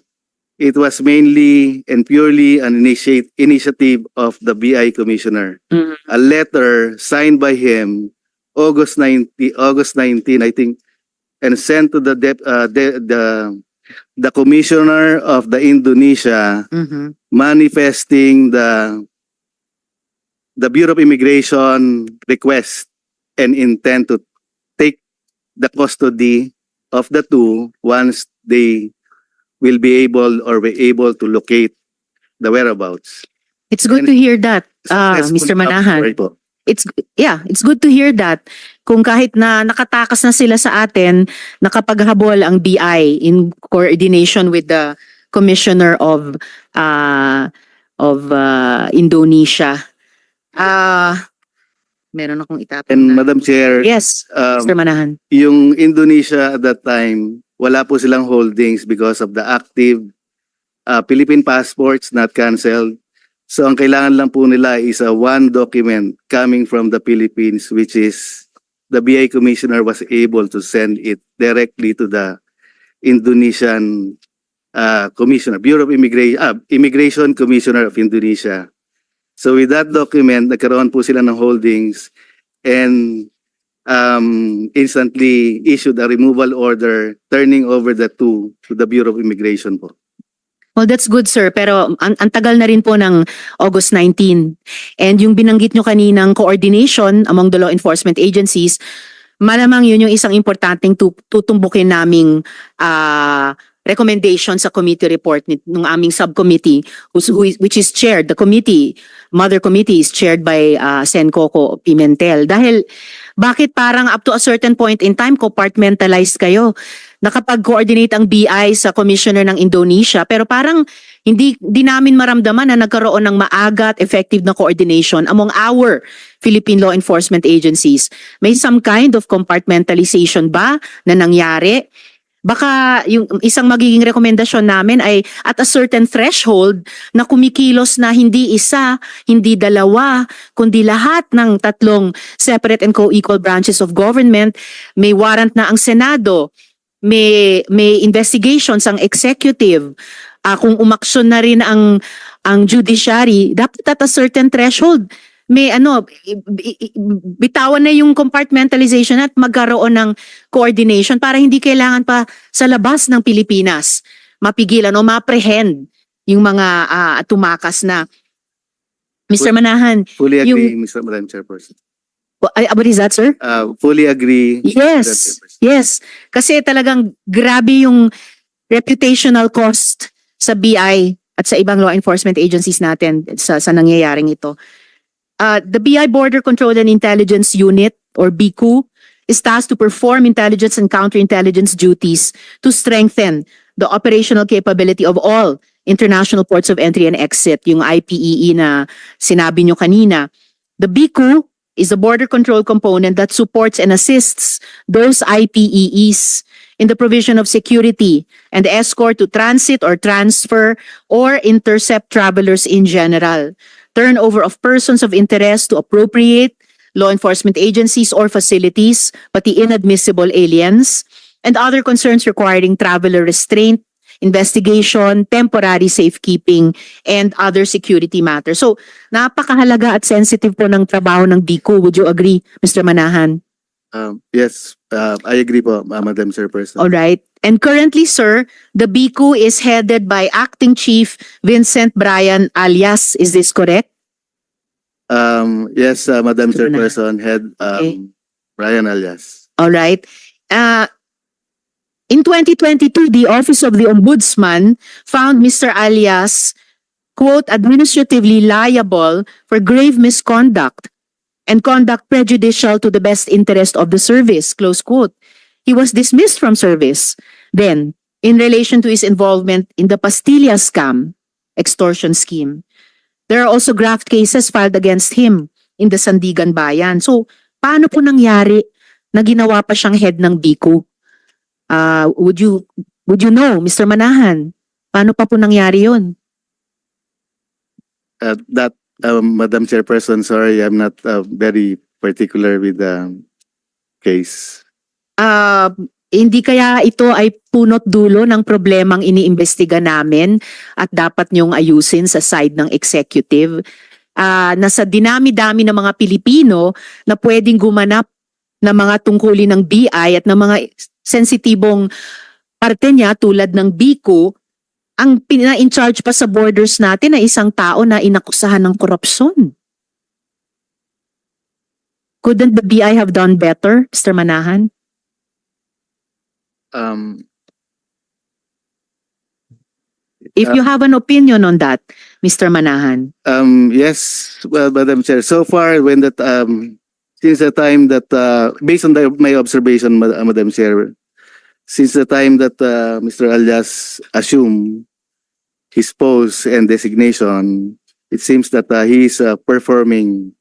J: it was mainly and purely an initiative of the BI Commissioner.
B: Mhm.
J: A letter signed by him August 19, I think, and sent to the Commissioner of the Indonesia,
B: Mhm.
J: manifesting the Bureau of Immigration request and intent to take the custody of the two once they will be able to locate the whereabouts.
B: It's good to hear that,
J: Successfully
B: Mr. Manahan.
J: Right po.
B: It's good to hear that. Kung kahit na nakatakas na sila sa atin, nakapaghabol ang BI in coordination with the Commissioner of Indonesia. Meron akong
J: And
B: itatanong.
J: Madam Chair,
B: Yes, Mr. Manahan.
J: yung Indonesia at that time, wala po silang holdings because of the active Philippine passports not canceled. So ang kailangan lang po nila is a one document coming from the Philippines, which is the BI Commissioner was able to send it directly to the Indonesian Commissioner, Bureau of Immigration Commissioner of Indonesia. So with that document, nagkaroon po sila ng holdings and instantly issued a removal order turning over the two to the Bureau of Immigration po.
B: Well, that's good, sir. Pero ang tagal na rin po ng August 19. And yung binanggit nyo kaninang coordination among the law enforcement agencies, malamang yun yung isang importanteng tutumbukin naming recommendation sa committee report ng aming subcommittee which is chaired, the committee, mother committee is chaired by Sen Coco Pimentel. Dahil bakit parang up to a certain point in time compartmentalized kayo? Nakapag-coordinate ang BI sa Commissioner ng Indonesia pero parang hindi namin maramdaman na nagkaroon ng maaga at effective na coordination among our Philippine law enforcement agencies. May some kind of compartmentalization ba na nangyari? Baka yung isang magiging rekomendasyon namin ay at a certain threshold na kumikilos na hindi isa, hindi dalawa, kundi lahat ng tatlong separate and co-equal branches of government. May warrant na ang Senado, may investigations ang executive, kung umaksyon na rin ang judiciary, dapat at a certain threshold may bitawan na yung compartmentalization at magkaroon ng coordination para hindi kailangan pa sa labas ng Pilipinas mapigilan o ma-apprehend yung mga tumakas na. Mr. Manahan,
J: Fully agree, Madam Chairperson.
B: what is that, sir?
J: Fully agree.
B: Yes, yes. Kasi talagang grabe yung reputational cost sa BI at sa ibang law enforcement agencies natin sa nangyayaring ito. The BI Border Control and Intelligence Unit, or BICU, is tasked to perform intelligence and counterintelligence duties to strengthen the operational capability of all international ports of entry and exit, yung IPEE na sinabi nyo kanina. The BICU is a border control component that supports and assists those IPEEs in the provision of security and escort to transit or transfer or intercept travelers in general, turnover of persons of interest to appropriate law enforcement agencies or facilities, pati inadmissible aliens, and other concerns requiring traveler restraint, investigation, temporary safekeeping, and other security matters. So, napakahalaga at sensitive po ng trabaho ng BICU. Would you agree, Mr. Manahan?
J: Yes, I agree po, Madam Chairperson.
B: All right. And currently, sir, the BICU is headed by Acting Chief Vincent Brian Alias. Is this correct?
J: Yes, Madam
B: Mr. Manahan.
J: Chairperson, Head
B: Okay.
J: Brian Alias.
B: All right. In 2022, the Office of the Ombudsman found Mr. Alias, quote, administratively liable for grave misconduct and conduct prejudicial to the best interest of the service, close quote. He was dismissed from service. Then, in relation to his involvement in the Pastilla scam, extortion scheme, there are also graft cases filed against him in the Sandigan Bayan. So, paano po nangyari na ginawa pa siyang head ng BICU? Would you know, Mr. Manahan? Paano pa po nangyari yun?
J: Madam Chairperson, sorry, I'm not very particular with the case.
B: Hindi kaya ito ay punot dulo ng problemang iniimbestiga namin at dapat niyong ayusin sa side ng executive? Nasa dinami-dami ng mga Pilipino na pwedeng gumanap ng mga tungkulin ng BI at ng mga sensitibong parte niya tulad ng BICU, ang pina-in-charge pa sa borders natin ay isang tao na inakusahan ng korupsyon. Couldn't the BI have done better, Mr. Manahan? If you have an opinion on that, Mr. Manahan.
J: Yes, well, Madam Chair, so far when that since the time that based on my observation, Madam Chair, since the time that Mr. Alias assumed his post and designation, it seems that he is performing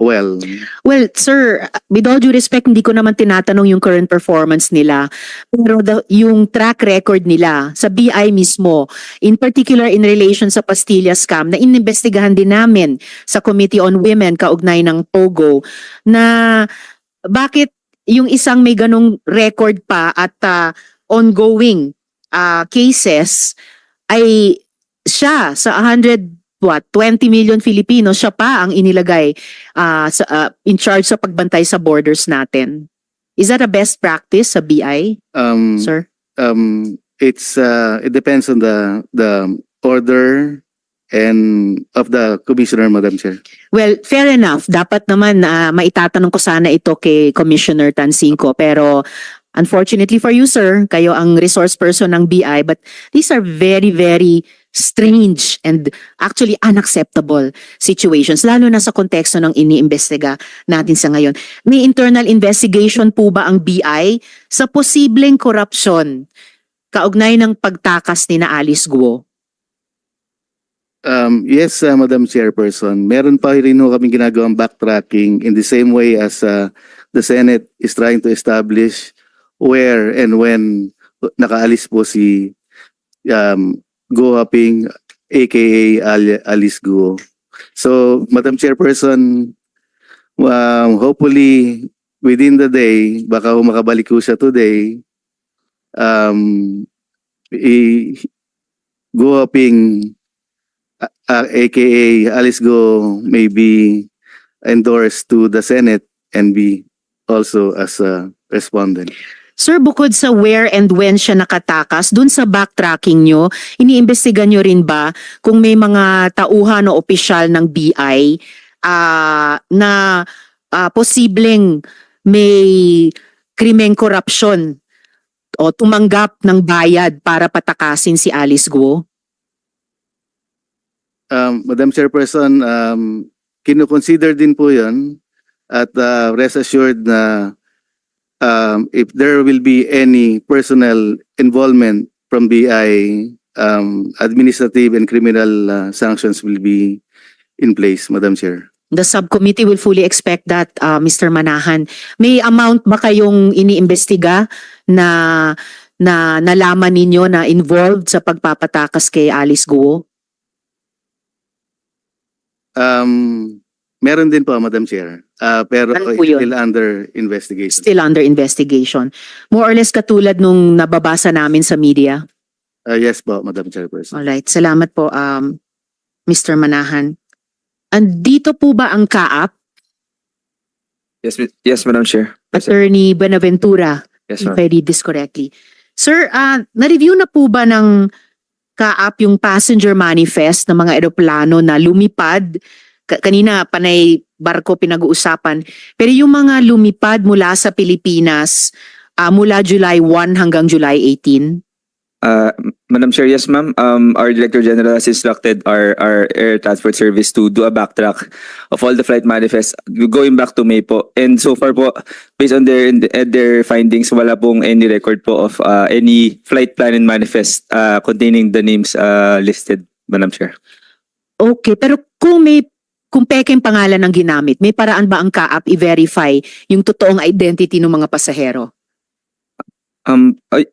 J: well.
B: Well, sir, with all due respect, hindi ko naman tinatanong yung current performance nila. Pero yung track record nila sa BI mismo, in particular in relation sa Pastilla scam, na inimbestigahan din namin sa Committee on Women kaugnay ng POGO, na bakit yung isang may ganong record pa at ongoing cases ay siya sa 20 million Filipinos, siya pa ang inilagay in charge sa pagbantay sa borders natin. Is that a best practice sa BI, sir?
J: It depends on the order and of the commissioner, Madam Chair.
B: Well, fair enough. Dapat naman maitatanong ko sana ito kay Commissioner Tansinko, pero unfortunately for you, sir, kayo ang resource person ng BI, but these are very, very strange and actually unacceptable situations, lalo na sa konteksto ng iniimbestiga natin sa ngayon. May internal investigation po ba ang BI sa posibleng korupsyon kaugnay ng pagtakas ni na Alice Guo?
J: Yes, Madam Chairperson. Meron pa rin ho kami ginagawang backtracking in the same way as the Senate is trying to establish where and when nakaalis po si Go Haping, aka Alice Guo. So, Madam Chairperson, hopefully within the day, baka makabalik ko siya today, Go Haping, aka Alice Guo, may be endorsed to the Senate and be also as a respondent.
B: Sir, bukod sa where and when siya nakatakas, dun sa backtracking nyo, iniimbestiga nyo rin ba kung may mga tauhan o opisyal ng BI na posibleng may krimeng korupsyon o tumanggap ng bayad para patakasin si Alice Guo?
J: Madam Chairperson, kino-consider din po yan at rest assured na if there will be any personnel involvement from BI, administrative and criminal sanctions will be in place, Madam Chair.
B: The subcommittee will fully expect that, Mr. Manahan. May amount ba kayong iniimbestiga na nalaman ninyo na involved sa pagpapatakas kay Alice Guo?
J: Meron din po, Madam Chair. Pero
B: Ano po yun?
J: still under investigation.
B: Still under investigation. More or less katulad nung nababasa namin sa media.
J: Yes po, Madam Chairperson.
B: Alright, salamat po, Mr. Manahan. Andito po ba ang kaap?
G: Yes, Madam Chair.
B: Attorney Buenaventura,
G: Yes,
B: if I read this correctly. Sir, na-review na po ba ng kaap yung passenger manifest ng mga eroplano na lumipad? Kanina panay barko pinag-uusapan. Pero yung mga lumipad mula sa Pilipinas mula July 1 hanggang July 18?
L: Madam Chair, yes ma'am. Our Director General has instructed our Air Transport Service to do a backtrack of all the flight manifests going back to May po. And so far po, based on their findings, wala pong any record po of any flight plan and manifest containing the names listed, Madam Chair.
B: Okay, pero kung peke yung pangalan ng ginamit, may paraan ba ang kaap i-verify yung totoong identity ng mga pasahero?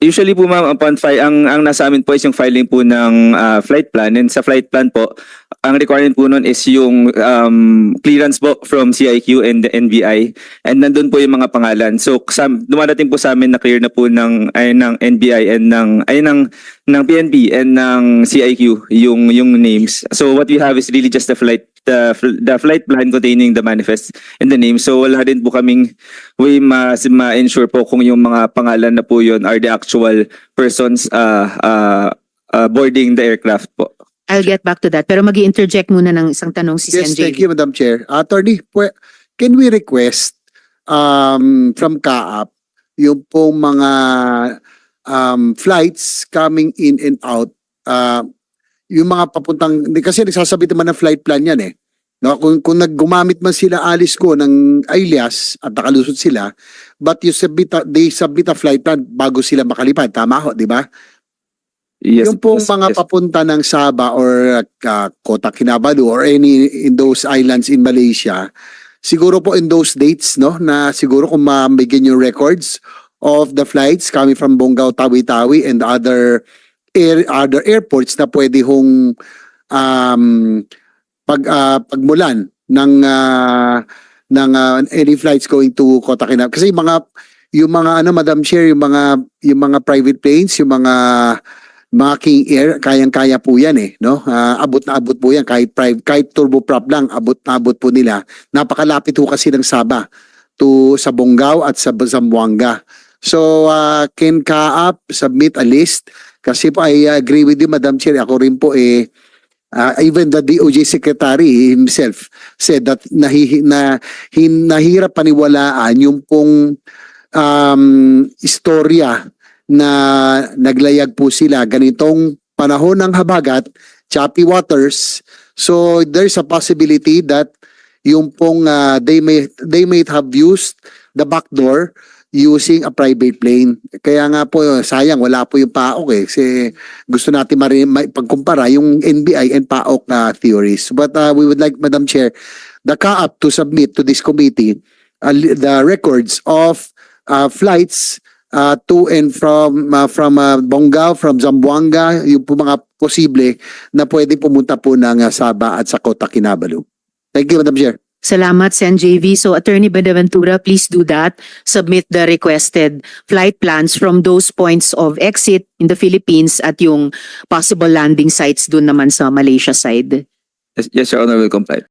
L: Usually po ma'am, ang nasa amin po is yung filing po ng flight plan, and sa flight plan po, ang requirement po nun is yung clearance po from CIQ and the NBI, and nandun po yung mga pangalan. So dumadating po sa amin na clear na po ng NBI and ng PNP and ng CIQ yung names. So what we have is really just the flight plan containing the manifest and the name. So wala din po kaming way ma-ensure po kung yung mga pangalan na po yun are the actual persons boarding the aircraft po.
B: I'll get back to that. Pero mag-interject muna ng isang tanong si
I: Yes,
B: Sen.
I: thank you, Madam Chair. Attorney, can we request from CAAP yung pong mga flights coming in and out, yung mga papuntang, kasi nagsasabit naman ng flight plan yan eh. No, kung naggumamit man sila Alice ko ng alias at nakalusot sila, but they submit a flight plan bago sila makalipad. Tama ho, di ba?
L: Yes,
I: Yung pong
L: yes,
I: mga
L: yes.
I: papunta ng Sabah or Kota Kinabalu or any in those islands in Malaysia, siguro po in those dates, no, na siguro kung mabigyan yung records of the flights coming from Bonggao, Tawi-Tawi and other airports na pwede hong pagmulan ng any flights going to Kota Kinabalu. Kasi yung mga Madam Chair, yung mga private planes, yung mga King Air, kayang-kaya po yan eh, no? Abot na abot po yan, kahit turboprop lang, abot na abot po nila. Napakalapit po kasi ng Sabah sa Bonggao at sa Zamboanga. So, can CAAP submit a list? Kasi po, I agree with you, Madam Chair. Ako rin po even the DOJ Secretary himself said that nahirap paniwalaan yung pong istorya na naglayag po sila ganitong panahon ng habagat, choppy waters. So there's a possibility that yung pong they may have used the back door using a private plane. Kaya nga po sayang wala po yung PAOK eh. Kasi gusto natin pagkumpara yung NBI and PAOK theories. But we would like, Madam Chair, the CAAP to submit to this committee the records of flights to and from Bonggao, from Zamboanga, yung po mga posible na pwede pumunta po ng Sabah at sa Kota Kinabalu. Thank you, Madam Chair.
B: Salamat, Sen. JV. So, Attorney Buenaventura, please do that. Submit the requested flight plans from those points of exit in the Philippines at yung possible landing sites dun naman sa Malaysia side.
L: Yes, Your Honor, will comply.